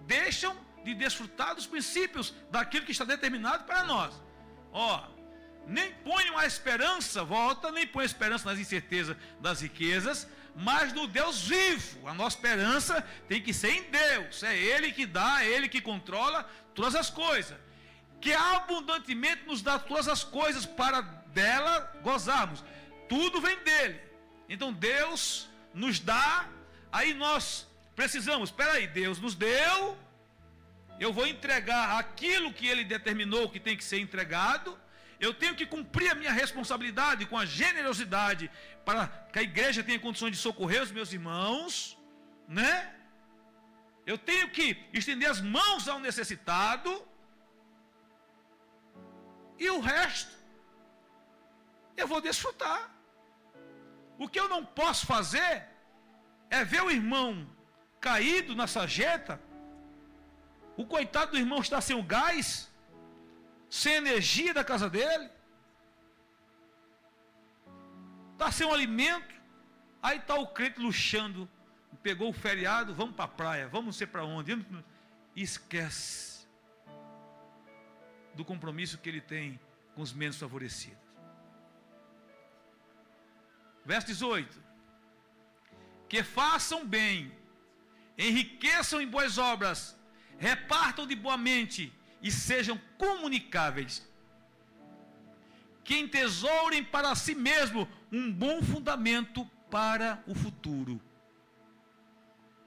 Deixam de desfrutar dos princípios daquilo que está determinado para nós. Nem ponham a esperança, nem põe a esperança nas incertezas das riquezas, mas no Deus vivo. A nossa esperança tem que ser em Deus. É Ele que dá, é Ele que controla todas as coisas, que abundantemente nos dá todas as coisas para dela gozarmos. Tudo vem dele. Então Deus nos dá, aí nós precisamos, espera aí, Deus nos deu, eu vou entregar aquilo que Ele determinou que tem que ser entregado, eu tenho que cumprir a minha responsabilidade com a generosidade, para que a igreja tenha condições de socorrer os meus irmãos, né? Eu tenho que estender as mãos ao necessitado, e o resto, eu vou desfrutar. O que eu não posso fazer, é ver o irmão caído na sarjeta, o coitado do irmão está sem o gás, sem energia da casa dele, está sem o alimento, aí está o crente luxando, pegou o feriado, vamos para a praia, vamos não sei para onde, esquece do compromisso que ele tem com os menos favorecidos. Verso 18: que façam bem, enriqueçam em boas obras, repartam de boa mente e sejam comunicáveis, que entesourem para si mesmo um bom fundamento para o futuro,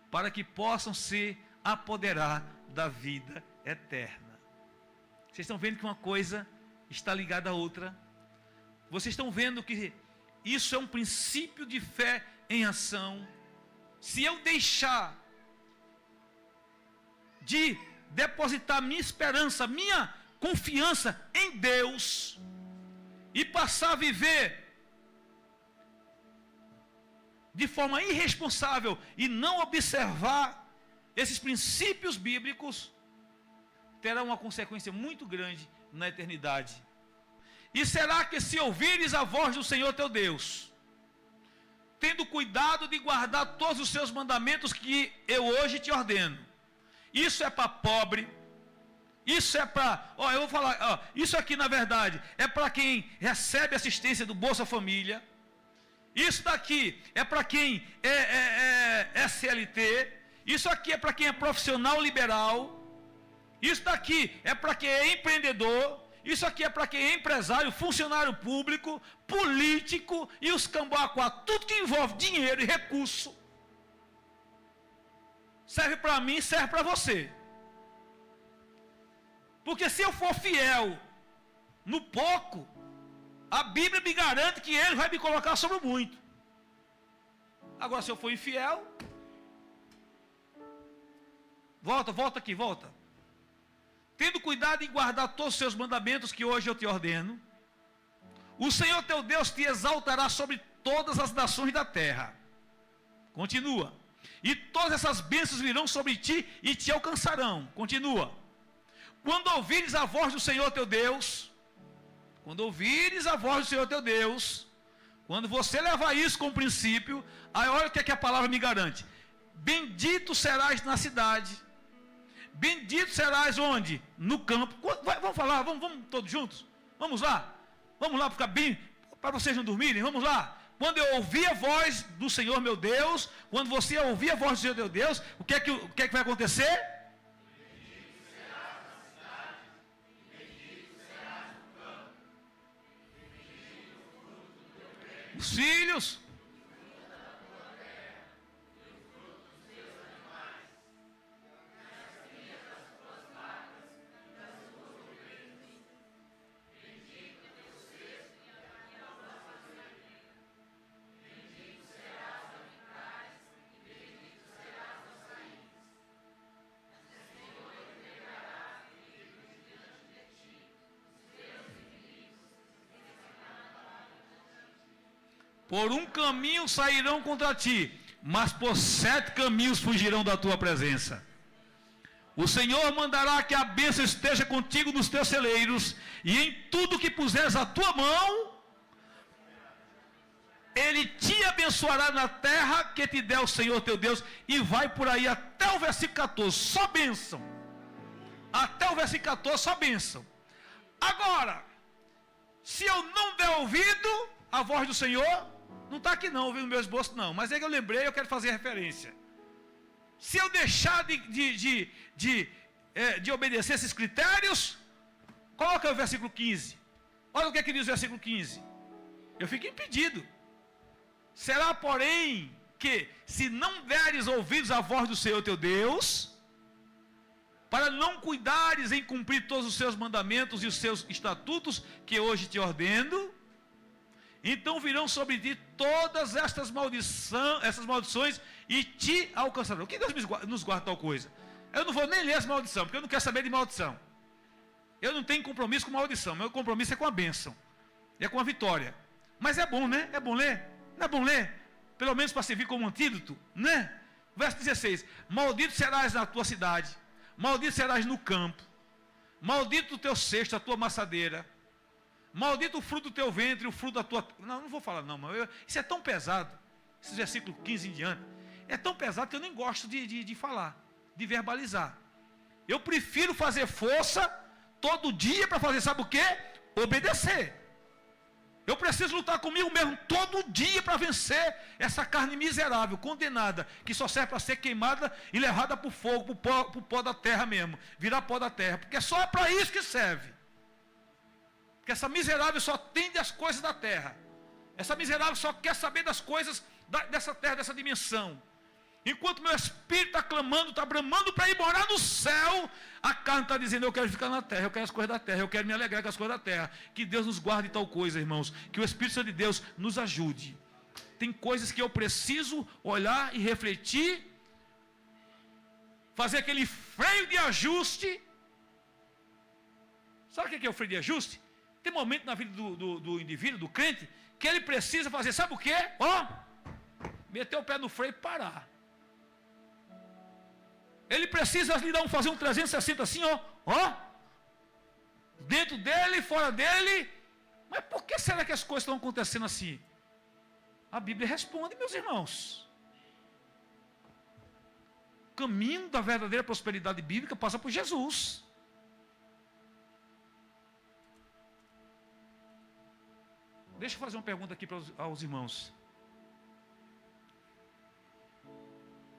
para que possam se apoderar da vida eterna. Vocês estão vendo que uma coisa está ligada à outra? Vocês estão vendo que isso é um princípio de fé em ação? Se eu deixar de depositar minha esperança, minha confiança em Deus, e passar a viver de forma irresponsável e não observar esses princípios bíblicos, terá uma consequência muito grande na eternidade. E será que se ouvires a voz do Senhor teu Deus, tendo cuidado de guardar todos os seus mandamentos que eu hoje te ordeno, isso é para pobre, isso é para, eu vou falar, isso aqui na verdade é para quem recebe assistência do Bolsa Família, isso daqui é para quem é CLT, isso aqui é para quem é profissional liberal, isso daqui é para quem é empreendedor, isso aqui é para quem é empresário, funcionário público, político e os camboaquá, tudo que envolve dinheiro e recurso. Serve para mim, serve para você. Porque se eu for fiel no pouco, a Bíblia me garante que Ele vai me colocar sobre o muito. Agora, se eu for infiel, volta aqui. Tendo cuidado em guardar todos os seus mandamentos que hoje eu te ordeno, o Senhor teu Deus te exaltará sobre todas as nações da terra. Continua. E todas essas bênçãos virão sobre ti e te alcançarão. Continua. Quando ouvires a voz do Senhor teu Deus, quando você levar isso como princípio, aí olha o que a palavra me garante. Bendito serás na cidade, bendito serás onde? No campo. Vamos falar, vamos todos juntos? Vamos lá para ficar bem, para vocês não dormirem, vamos lá. Quando eu ouvir a voz do Senhor meu Deus, quando você ouvir a voz do Senhor teu Deus, o que é que vai acontecer? Bendito serás na cidade, bendito serás no campo, bendito o fruto do teu reino, os filhos, o fruto da tua terra, e o fruto dos teus animais, e as crias das tuas vacas, e das tuas ovelhas. Bendito teu seja Por um caminho sairão contra ti, mas por 7 caminhos fugirão da tua presença. O Senhor mandará que a bênção esteja contigo nos teus celeiros, e em tudo que puseres a tua mão, Ele te abençoará na terra que te der o Senhor teu Deus. E vai por aí até o versículo 14, só bênção. Até o versículo 14, só bênção. Agora, se eu não der ouvido à voz do Senhor, não está aqui não, ouvindo no meu esboço não, mas é que eu lembrei, eu quero fazer referência. Se eu deixar de obedecer esses critérios, coloca o versículo 15. Olha o que é que diz o versículo 15. Eu fico impedido. Será, porém, que se não deres ouvidos à voz do Senhor teu Deus, para não cuidares em cumprir todos os seus mandamentos e os seus estatutos que hoje te ordeno, então virão sobre ti todas essas maldições e te alcançarão. Que Deus nos guarda tal coisa? Eu não vou nem ler as maldições, porque eu não quero saber de maldição. Eu não tenho compromisso com maldição, meu compromisso é com a bênção, é com a vitória. Mas é bom, né? É bom ler. Não é bom ler? Pelo menos para servir como antídoto, né? Verso 16: maldito serás na tua cidade, maldito serás no campo, maldito o teu cesto, a tua maçadeira, maldito o fruto do teu ventre, o fruto da tua... Não vou falar não, mas isso é tão pesado, esse versículo 15 em diante, é tão pesado que eu nem gosto de falar, de verbalizar. Eu prefiro fazer força todo dia para fazer, sabe o quê? Obedecer. Eu preciso lutar comigo mesmo todo dia para vencer essa carne miserável, condenada, que só serve para ser queimada e levada para o fogo, para o pó da terra mesmo, virar pó da terra, porque só é para isso que serve. Porque essa miserável só tende às coisas da terra, essa miserável só quer saber das coisas dessa terra, dessa dimensão. Enquanto meu espírito está clamando, está bramando para ir morar no céu, a carne está dizendo: eu quero ficar na terra, eu quero as coisas da terra, eu quero me alegrar com as coisas da terra. Que Deus nos guarde tal coisa, irmãos, que o Espírito Santo de Deus nos ajude. Tem coisas que eu preciso olhar e refletir, fazer aquele freio de ajuste. Sabe o que é o freio de ajuste? Tem momento na vida do indivíduo, do crente, que ele precisa fazer, sabe o que? Meter o pé no freio e parar. Ele precisa fazer um 360 assim, dentro dele, fora dele. Mas por que será que as coisas estão acontecendo assim? A Bíblia responde, meus irmãos. O caminho da verdadeira prosperidade bíblica passa por Jesus. Deixa eu fazer uma pergunta aqui aos irmãos.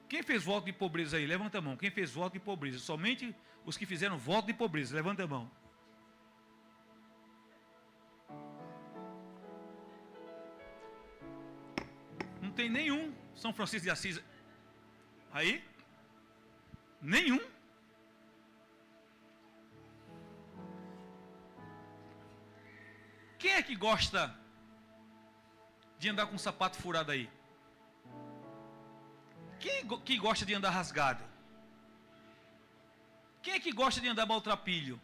Quem fez voto de pobreza aí? Levanta a mão. Quem fez voto de pobreza? Somente os que fizeram voto de pobreza. Levanta a mão. Não tem nenhum São Francisco de Assis aí? Nenhum. Quem é que gosta de andar com um sapato furado aí? Quem que gosta de andar rasgado? Quem é que gosta de andar maltrapilho?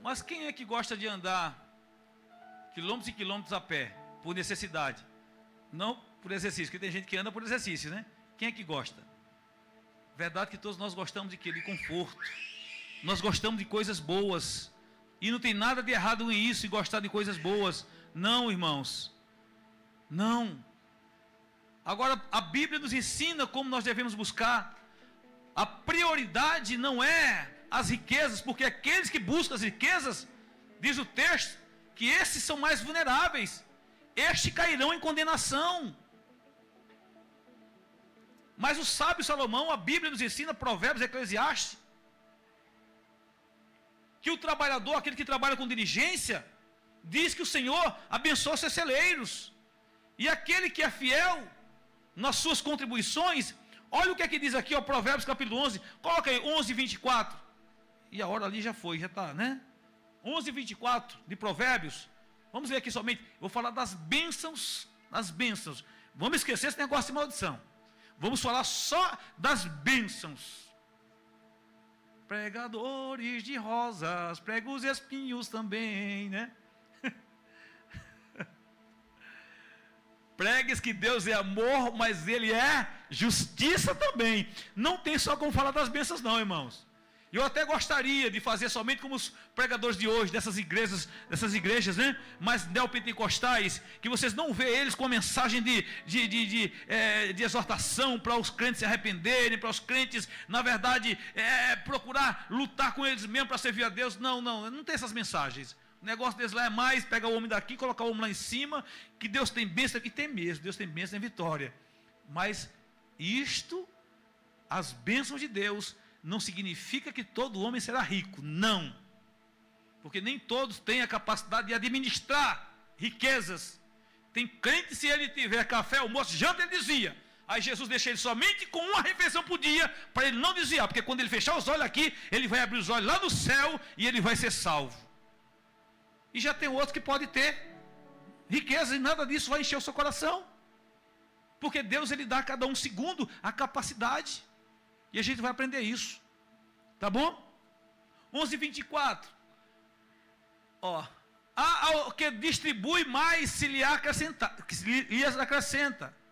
Mas quem é que gosta de andar quilômetros e quilômetros a pé, por necessidade? Não por exercício, porque tem gente que anda por exercício, né? Quem é que gosta? Verdade que todos nós gostamos de quê? De conforto. Nós gostamos de coisas boas. E não tem nada de errado em isso, em gostar de coisas boas. Não, irmãos. Não. Agora, a Bíblia nos ensina como nós devemos buscar. A prioridade não é as riquezas, porque aqueles que buscam as riquezas, diz o texto, que esses são mais vulneráveis. Estes cairão em condenação. Mas o sábio Salomão, a Bíblia nos ensina, Provérbios, Eclesiastes, que o trabalhador, aquele que trabalha com diligência, diz que o Senhor abençoa seus celeiros. E aquele que é fiel nas suas contribuições, olha o que é que diz aqui, Provérbios capítulo 11, coloca aí, 11, 24. E a hora ali já foi, já está, né? 11, 24 de Provérbios. Vamos ver aqui somente, vou falar das bênçãos, Vamos esquecer esse negócio de maldição. Vamos falar só das bênçãos. Pregadores de rosas, prega os espinhos também, né? Pregues que Deus é amor, mas Ele é justiça também. Não tem só como falar das bênçãos não, irmãos. Eu até gostaria de fazer somente como os pregadores de hoje, dessas igrejas, né? Mas neopentecostais, que vocês não vê eles com a mensagem de exortação para os crentes se arrependerem, para os crentes, na verdade, procurar lutar com eles mesmo para servir a Deus. Não tem essas mensagens. O negócio deles lá é mais pegar o homem daqui, colocar o homem lá em cima, que Deus tem bênção, e tem mesmo, Deus tem bênção e vitória. Mas as bênçãos de Deus, não significa que todo homem será rico, não. Porque nem todos têm a capacidade de administrar riquezas. Tem crente, se ele tiver café, almoço, janta, ele desvia. Aí Jesus deixa ele somente com uma refeição por dia, para ele não desviar, porque quando ele fechar os olhos aqui, ele vai abrir os olhos lá no céu, e ele vai ser salvo. E já tem outro que pode ter riqueza, e nada disso vai encher o seu coração. Porque Deus, ele dá a cada um segundo a capacidade. E a gente vai aprender isso. Tá bom? 11:24. Ao que distribui mais se lhe acrescenta.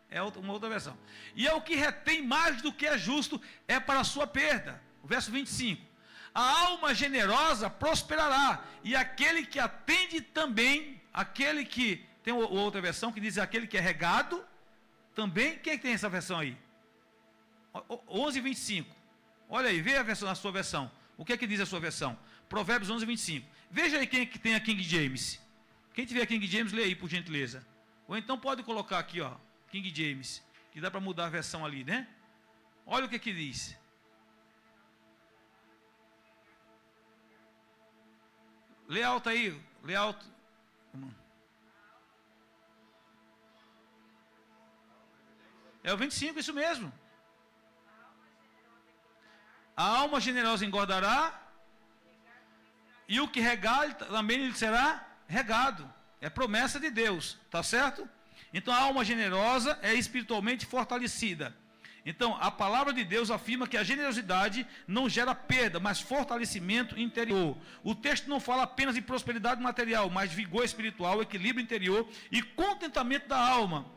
É uma outra versão. E ao que retém mais do que é justo, é para a sua perda. O verso 25. A alma generosa prosperará, e aquele que atende também, aquele que, tem outra versão que diz aquele que é regado, também, quem é que tem essa versão aí? 11:25, olha aí, vê a sua versão, o que é que diz a sua versão? Provérbios 11:25, veja aí quem é que tem a King James, quem tiver a King James, lê aí por gentileza, ou então pode colocar aqui, King James, que dá para mudar a versão ali, né? Olha o que é que diz. Lê alto aí, lê alto. É o 25, isso mesmo. A alma generosa engordará, e o que regar também lhe será regado. É promessa de Deus, tá certo? Então a alma generosa é espiritualmente fortalecida. Então a palavra de Deus afirma que a generosidade não gera perda, mas fortalecimento interior. O texto não fala apenas de prosperidade material, mas de vigor espiritual, equilíbrio interior e contentamento da alma.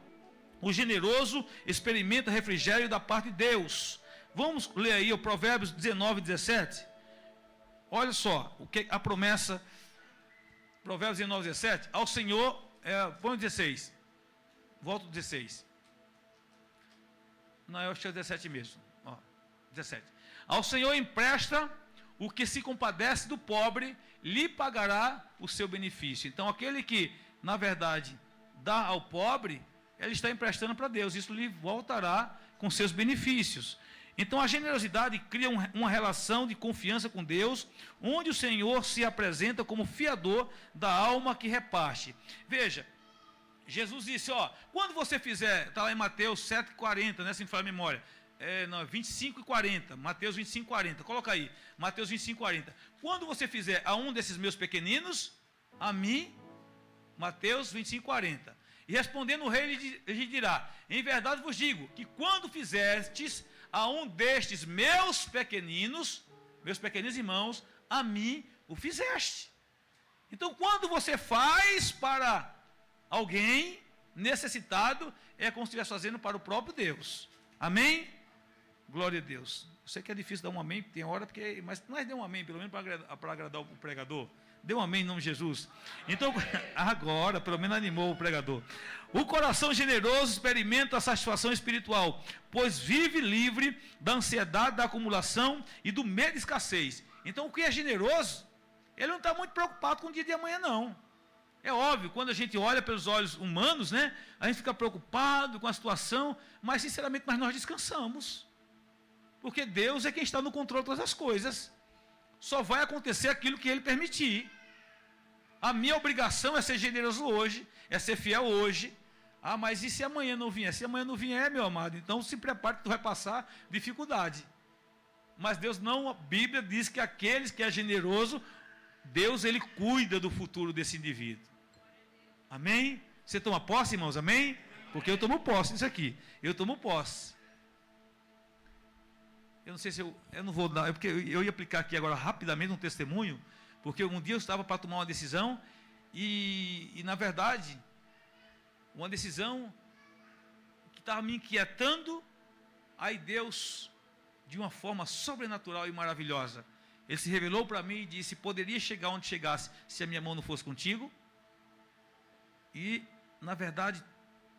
O generoso experimenta refrigério da parte de Deus. Vamos ler aí o Provérbios 19:17. Olha só, o que a promessa, Provérbios 19:17, ao Senhor, põe 16, volta 16. Não, eu acho que é 17 mesmo. 17. Ao Senhor empresta o que se compadece do pobre, lhe pagará o seu benefício. Então, aquele que, na verdade, dá ao pobre, ele está emprestando para Deus. Isso lhe voltará com seus benefícios. Então, a generosidade cria uma relação de confiança com Deus, onde o Senhor se apresenta como fiador da alma que reparte. Veja, Jesus disse, quando você fizer, está lá em Mateus 7:40, né, se me falar a memória, 25:40, Mateus 25:40, coloca aí, Mateus 25:40, quando você fizer a um desses meus pequeninos, a mim, Mateus 25:40, e respondendo o rei, lhe dirá, em verdade vos digo, que quando fizestes a um destes meus pequeninos irmãos, a mim o fizeste. Então, quando você faz para alguém necessitado, é como se estivesse fazendo para o próprio Deus. Amém? Glória a Deus. Eu sei que é difícil dar um amém, tem hora, mas nós dê um amém, pelo menos para agradar o pregador. Dê um amém em nome de Jesus. Então, agora, pelo menos animou o pregador. O coração generoso experimenta a satisfação espiritual, pois vive livre da ansiedade, da acumulação e do medo de escassez. Então, o que é generoso, ele não está muito preocupado com o dia de amanhã, não. É óbvio, quando a gente olha pelos olhos humanos, né, a gente fica preocupado com a situação, mas sinceramente nós descansamos. Porque Deus é quem está no controle de todas as coisas. Só vai acontecer aquilo que Ele permitir. A minha obrigação é ser generoso hoje, é ser fiel hoje. Mas e se amanhã não vier? Se amanhã não vier, meu amado, então se prepare que tu vai passar dificuldade. Mas Deus não, a Bíblia diz que aqueles que é generoso, Deus, Ele cuida do futuro desse indivíduo. Amém? Você toma posse, irmãos? Amém? Porque eu tomo posse disso aqui. Eu tomo posse. eu não sei se eu não vou dar, porque eu ia aplicar aqui agora rapidamente um testemunho, porque um dia eu estava para tomar uma decisão, e na verdade, uma decisão que estava me inquietando, aí Deus, de uma forma sobrenatural e maravilhosa, Ele se revelou para mim e disse, poderia chegar onde chegasse, se a minha mão não fosse contigo, e na verdade,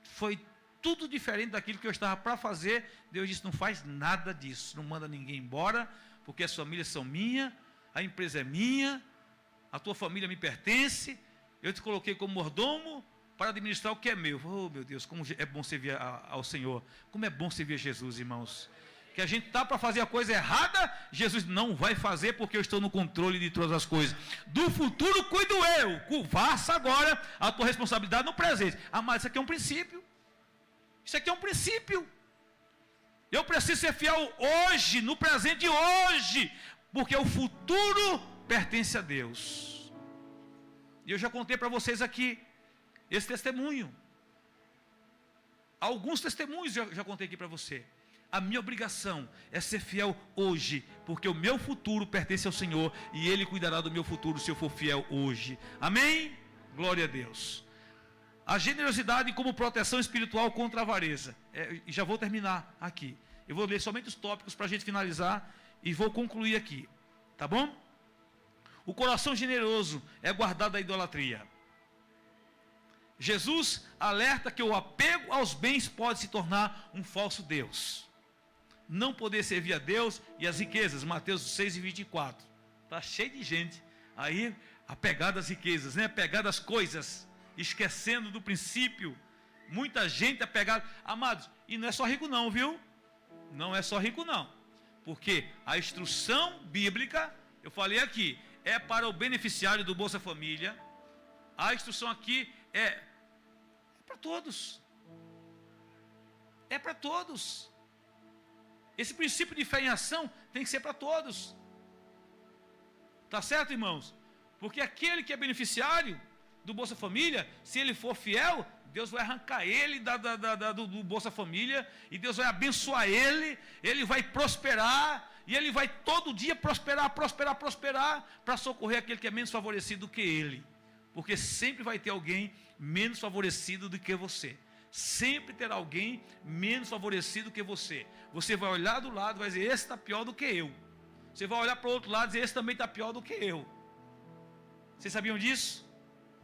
foi tudo diferente daquilo que eu estava para fazer. Deus disse, não faz nada disso, não manda ninguém embora, porque as famílias são minhas, a empresa é minha, a tua família me pertence, eu te coloquei como mordomo para administrar o que é meu. Oh meu Deus, como é bom servir ao Senhor, como é bom servir a Jesus, irmãos, que a gente está para fazer a coisa errada, Jesus não vai fazer, porque eu estou no controle de todas as coisas, do futuro cuido eu, faça agora a tua responsabilidade no presente. Mas isso aqui é um princípio, isso aqui é um princípio, eu preciso ser fiel hoje, no presente de hoje, porque o futuro pertence a Deus. E eu já contei para vocês aqui esse testemunho, alguns testemunhos eu já contei aqui para você. A minha obrigação é ser fiel hoje, porque o meu futuro pertence ao Senhor, e Ele cuidará do meu futuro se eu for fiel hoje. Amém? Glória a Deus. A generosidade como proteção espiritual contra a avareza. Já vou terminar aqui. Eu vou ler somente os tópicos para a gente finalizar, e vou concluir aqui. Tá bom? O coração generoso é guardado da idolatria. Jesus alerta que o apego aos bens pode se tornar um falso Deus. Não poder servir a Deus e as riquezas. Mateus 6:24. Está cheio de gente aí apegada às riquezas, né? Apegada às coisas, esquecendo do princípio. Muita gente apegada. Amados, e não é só rico não, viu? Não é só rico não. Porque a instrução bíblica, eu falei aqui, é para o beneficiário do Bolsa Família. A instrução aqui é para todos. É para todos. Esse princípio de fé em ação tem que ser para todos. Tá certo, irmãos? Porque aquele que é beneficiário do Bolsa Família, se ele for fiel, Deus vai arrancar ele do Bolsa Família, e Deus vai abençoar ele vai prosperar, e ele vai todo dia prosperar, para socorrer aquele que é menos favorecido do que ele. Porque sempre vai ter alguém menos favorecido do que você. Sempre terá alguém menos favorecido que você. Você vai olhar do lado e vai dizer, esse está pior do que eu. Você vai olhar para o outro lado e dizer, esse também está pior do que eu. Vocês sabiam disso?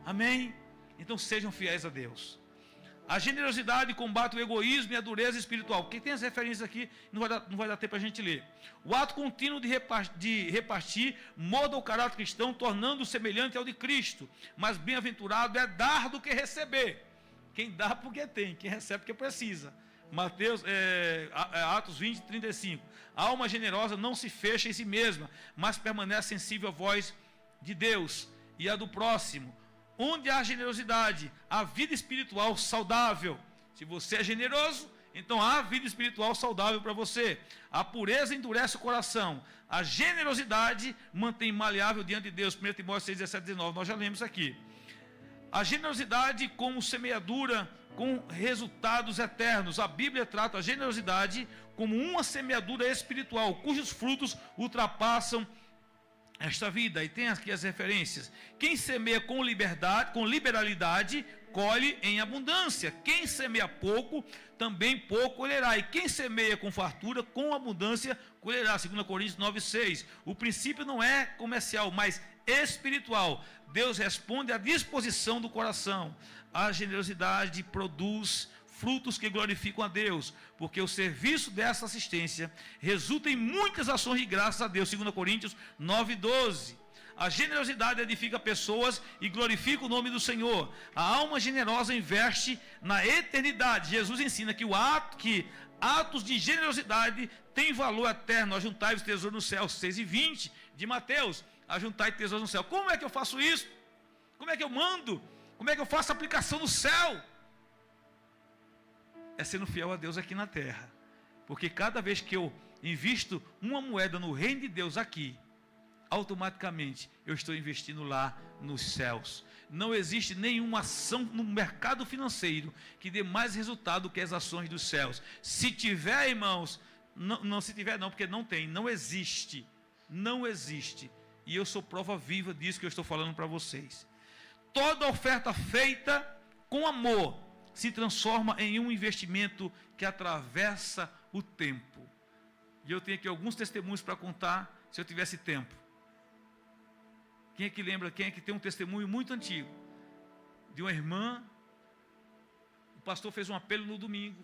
Amém? Então sejam fiéis a Deus. A generosidade combate o egoísmo e a dureza espiritual. Porque tem as referências aqui, não vai dar tempo para a gente ler. O ato contínuo de repartir molda o caráter cristão, tornando-o semelhante ao de Cristo. Mas bem-aventurado é dar do que receber. Quem dá porque tem, quem recebe porque precisa. Atos 20:35. A alma generosa não se fecha em si mesma, mas permanece sensível à voz de Deus e à do próximo. Onde há generosidade, há vida espiritual saudável. Se você é generoso, então há vida espiritual saudável para você. A pureza endurece o coração. A generosidade mantém maleável diante de Deus. 1 Timóteo 6:17-19, nós já lemos aqui. A generosidade como semeadura com resultados eternos. A Bíblia trata a generosidade como uma semeadura espiritual, cujos frutos ultrapassam esta vida. E tem aqui as referências. Quem semeia com liberdade, com liberalidade, colhe em abundância. Quem semeia pouco, também pouco colherá. E quem semeia com fartura, com abundância, colherá. 2 Coríntios 9:6. O princípio não é comercial, mas espiritual. Deus responde à disposição do coração. A generosidade produz frutos que glorificam a Deus, porque o serviço dessa assistência resulta em muitas ações de graças a Deus. 2 Coríntios 9:12. A generosidade edifica pessoas e glorifica o nome do Senhor. A alma generosa investe na eternidade. Jesus ensina que atos de generosidade têm valor eterno. Ajuntai os tesouros no céu. 6:20 de Mateus. Ajuntai tesouros no céu. Como é que eu faço isso? Como é que eu mando? Como é que eu faço a aplicação no céu? É sendo fiel a Deus aqui na terra. Porque cada vez que eu invisto uma moeda no reino de Deus aqui, automaticamente eu estou investindo lá nos céus. Não existe nenhuma ação no mercado financeiro que dê mais resultado que as ações dos céus. Se tiver, irmãos, Não, se tiver não, porque não tem, não existe. Não existe. E eu sou prova viva disso que eu estou falando para vocês. Toda oferta feita com amor se transforma em um investimento que atravessa o tempo. E eu tenho aqui alguns testemunhos para contar, se eu tivesse tempo. Quem é que lembra, quem é que tem um testemunho muito antigo? De uma irmã, o pastor fez um apelo no domingo.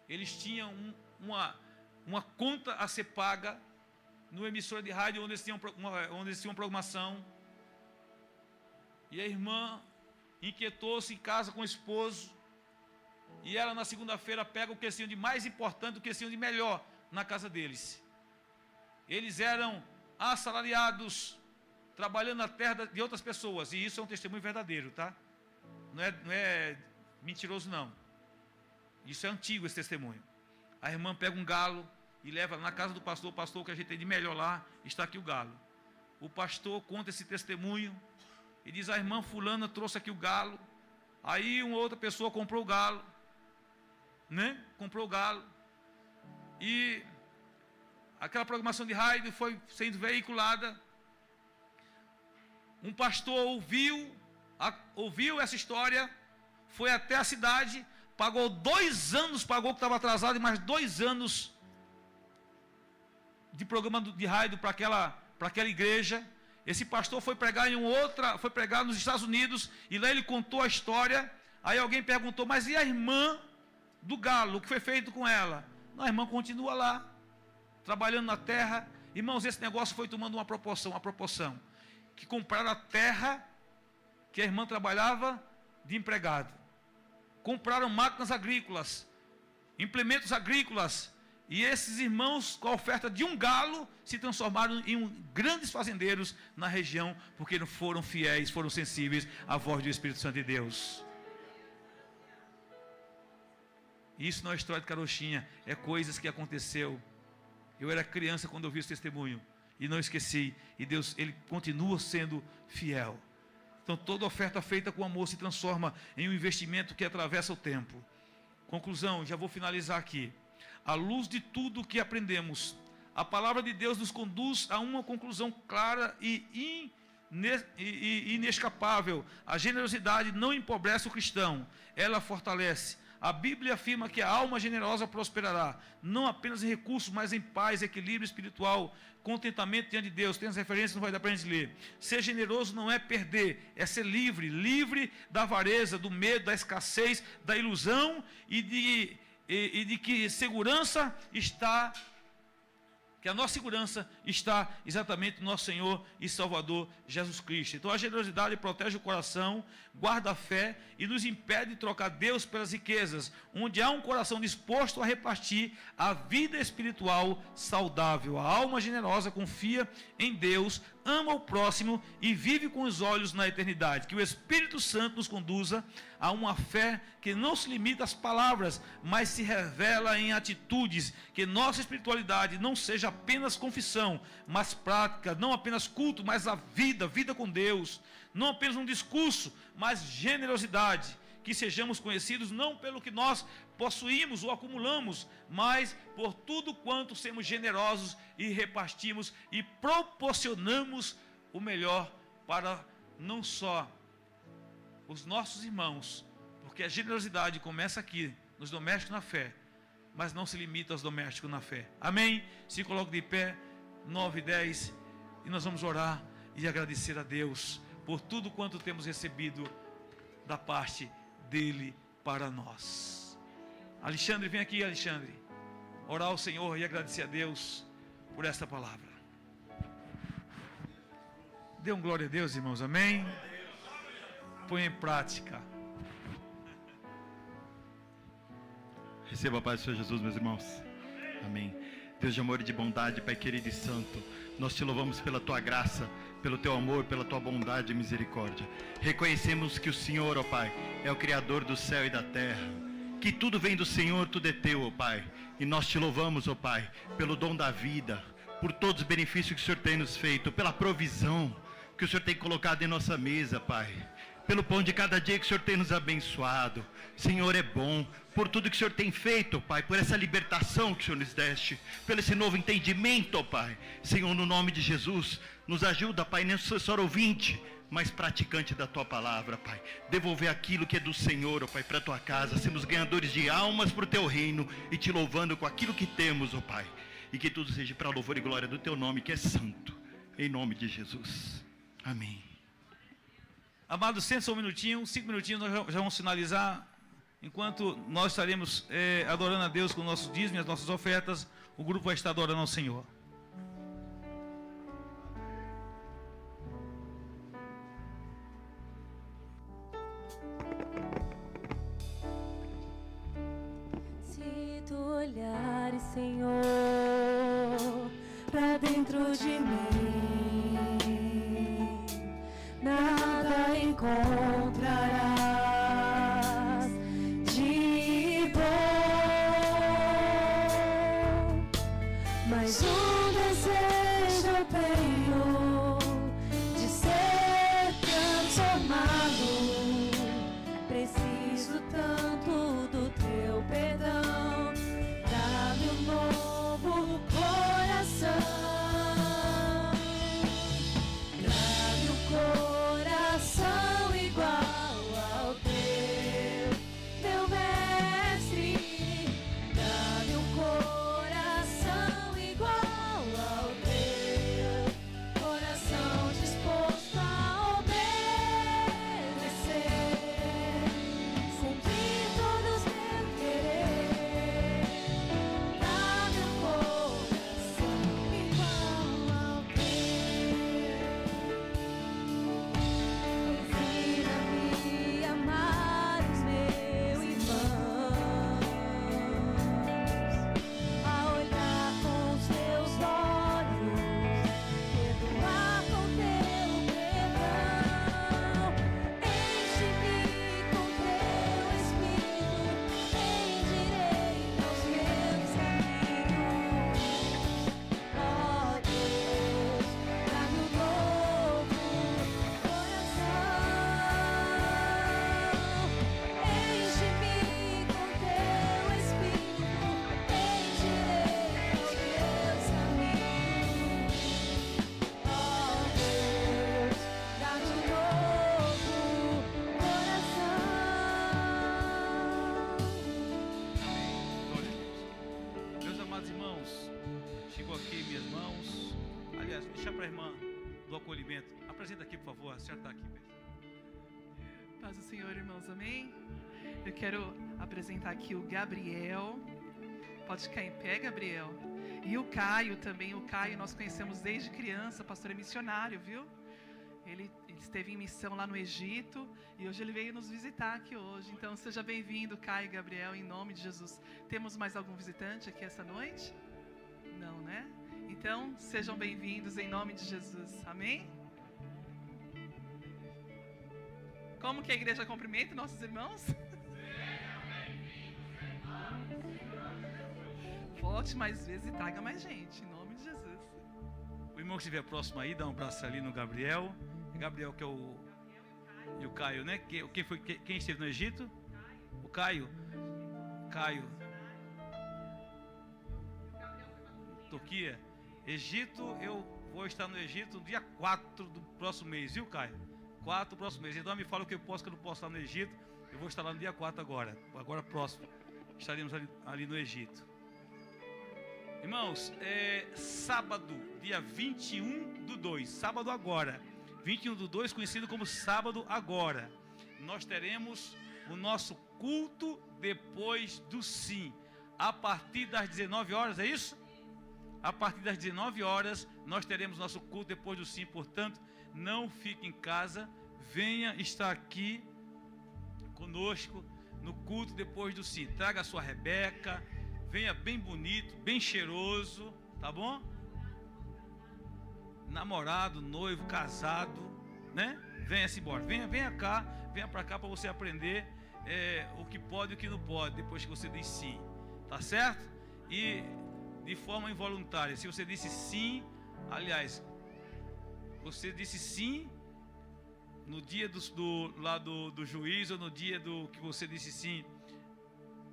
Eles tinham uma conta a ser paga no emissora de rádio onde eles tinham uma programação. E a irmã inquietou-se em casa com o esposo. E ela na segunda-feira pega o que eles tinham de mais importante, o que eles tinham de melhor na casa deles. Eles eram assalariados, trabalhando na terra de outras pessoas. E isso é um testemunho verdadeiro, tá? Não é mentiroso, não. Isso é antigo, esse testemunho. A irmã pega um galo e leva na casa do pastor. Pastor, o que a gente tem de melhor lá, está aqui o galo. O pastor conta esse testemunho e diz: a irmã fulana trouxe aqui o galo. Aí uma outra pessoa comprou o galo, né? Comprou o galo. E aquela programação de rádio foi sendo veiculada. Um pastor ouviu essa história, foi até a cidade, pagou 2 anos, pagou o que estava atrasado, e mais 2 anos de programa de rádio para aquela igreja. Esse pastor foi pregar foi pregar nos Estados Unidos, e lá ele contou a história. Aí alguém perguntou: mas e a irmã do galo, o que foi feito com ela? Não, a irmã continua lá, trabalhando na terra. Irmãos, esse negócio foi tomando uma proporção, que compraram a terra que a irmã trabalhava de empregado. Compraram máquinas agrícolas, implementos agrícolas, e esses irmãos, com a oferta de um galo, se transformaram em grandes fazendeiros na região, porque não foram fiéis, foram sensíveis à voz do Espírito Santo de Deus. Isso não é história de carochinha, é coisas que aconteceu. Eu era criança quando eu vi esse testemunho, e não esqueci, e Deus, Ele continua sendo fiel. Então toda oferta feita com amor se transforma em um investimento que atravessa o tempo. Conclusão, já vou finalizar aqui. À luz de tudo que aprendemos, a palavra de Deus nos conduz a uma conclusão clara e inescapável. A generosidade não empobrece o cristão, ela fortalece. A Bíblia afirma que a alma generosa prosperará, não apenas em recursos, mas em paz, equilíbrio espiritual, contentamento diante de Deus. Tem as referências, não vai dar para a gente ler. Ser generoso não é perder, é ser livre, livre da avareza, do medo, da escassez, da ilusão e de que segurança está, que a nossa segurança está exatamente no nosso Senhor e Salvador Jesus Cristo. Então a generosidade protege o coração, guarda a fé e nos impede de trocar Deus pelas riquezas, onde há um coração disposto a repartir a vida espiritual saudável. A alma generosa confia em Deus, ama o próximo e vive com os olhos na eternidade. Que o Espírito Santo nos conduza a uma fé que não se limita às palavras, mas se revela em atitudes. Que nossa espiritualidade não seja apenas confissão, mas prática, não apenas culto, mas a vida com Deus. Não apenas um discurso, mas generosidade. Que sejamos conhecidos não pelo que nós possuímos ou acumulamos, mas por tudo quanto somos generosos e repartimos e proporcionamos o melhor para não só os nossos irmãos, porque a generosidade começa aqui, nos domésticos na fé, mas não se limita aos domésticos na fé. Amém? Se coloque de pé, 9:10, e nós vamos orar e agradecer a Deus por tudo quanto temos recebido da parte dele para nós. Alexandre, vem aqui, Alexandre, orar ao Senhor e agradecer a Deus por esta palavra. Dê um glória a Deus, irmãos, amém? Põe em prática. Receba a paz do Senhor Jesus, meus irmãos. Amém. Deus de amor e de bondade, Pai querido e santo, nós te louvamos pela tua graça, pelo teu amor, pela tua bondade e misericórdia. Reconhecemos que o Senhor, ó Pai, é o Criador do céu e da terra, que tudo vem do Senhor, tudo é teu, ó Pai. E nós te louvamos, ó Pai, pelo dom da vida, por todos os benefícios que o Senhor tem nos feito, pela provisão que o Senhor tem colocado em nossa mesa, Pai. pelo pão de cada dia que o Senhor tem nos abençoado. Senhor é bom, por tudo que o Senhor tem feito, Pai, por essa libertação que o Senhor nos deste, pelo esse novo entendimento, Pai. Senhor, no nome de Jesus, nos ajuda, Pai, não só ouvinte, mas praticante da Tua palavra, Pai. Devolver aquilo que é do Senhor, ó Pai, para a Tua casa, sermos ganhadores de almas para o Teu reino e Te louvando com aquilo que temos, ó Pai. E que tudo seja para a louvor e glória do Teu nome, que é santo. Em nome de Jesus. Amém. Amados, senta só um minutinho, 5 minutinhos, nós já vamos finalizar. Enquanto nós estaremos adorando a Deus com nossos dízimos, as nossas ofertas, o grupo vai estar adorando ao Senhor. Se tu olhares, Senhor, pra dentro de mim, nada encontrarás de bom, mas um desejo eu tenho de ser transformado. Preciso tanto do teu perdão, dá-me um novo coração. Coração igual ao teu, meu mestre. Dá-me um coração igual ao teu, coração disposto a obedecer, cumprir todos meus querer. Dá-me um coração igual ao teu. Ensina-me a amar os meus irmãos, a olhar com os teus olhos, perdoar com teu perdão. Enche-me com teu Espírito, endireita os meus caminhos. Ó Deus, dá-me um novo coração. Enche-me com teu Espírito, endireita os meus caminhos. Ó Deus, dá-me um novo coração. Glória a Deus. Meus amados irmãos, chegou aqui minhas mãos. Aliás, deixa para a irmã do acolhimento. Apresenta aqui, por favor. Acerta aqui. Paz do Senhor, irmãos, amém? Eu quero apresentar aqui o Gabriel. Pode ficar em pé, Gabriel. E o Caio também. O Caio nós conhecemos desde criança, pastor é missionário, viu? Ele esteve em missão lá no Egito e hoje ele veio nos visitar aqui hoje. Então seja bem-vindo, Caio e Gabriel, em nome de Jesus. Temos mais algum visitante aqui essa noite? Não, né? Então sejam bem-vindos em nome de Jesus, amém? Como que a igreja cumprimenta nossos irmãos? Volte mais vezes e traga mais gente, em nome de Jesus. O irmão que estiver próximo aí, dá um abraço ali no Gabriel. Gabriel que é o... E o Caio, né? Quem esteve no Egito? O Caio. Turquia. Egito, eu vou estar no Egito no dia 4 do próximo mês, viu, Caio? 4 do próximo mês. Então me fala o que eu posso, que eu não posso estar no Egito. Eu vou estar lá no dia 4 agora próximo. Estaremos ali no Egito. Irmãos, sábado, dia 21/2, sábado agora, 21/2, conhecido como sábado agora, nós teremos o nosso culto depois do sim, a partir das 19 horas, é isso? A partir das 19 horas, nós teremos nosso culto depois do sim, portanto, não fique em casa, venha estar aqui conosco no culto depois do sim. Traga a sua Rebeca, venha bem bonito, bem cheiroso, tá bom? Namorado, noivo, casado, né? Venha-se embora, venha cá, venha para cá para você aprender o que pode e o que não pode, depois que você diz sim, tá certo? E de forma involuntária, se você disse sim, aliás, você disse sim no dia do juízo, ou no dia do que você disse sim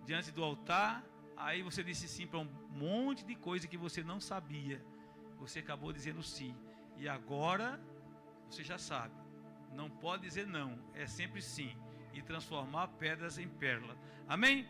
diante do altar, aí você disse sim para um monte de coisa que você não sabia. Você acabou dizendo sim. E agora você já sabe. Não pode dizer não, é sempre sim. E transformar pedras em pérola. Amém?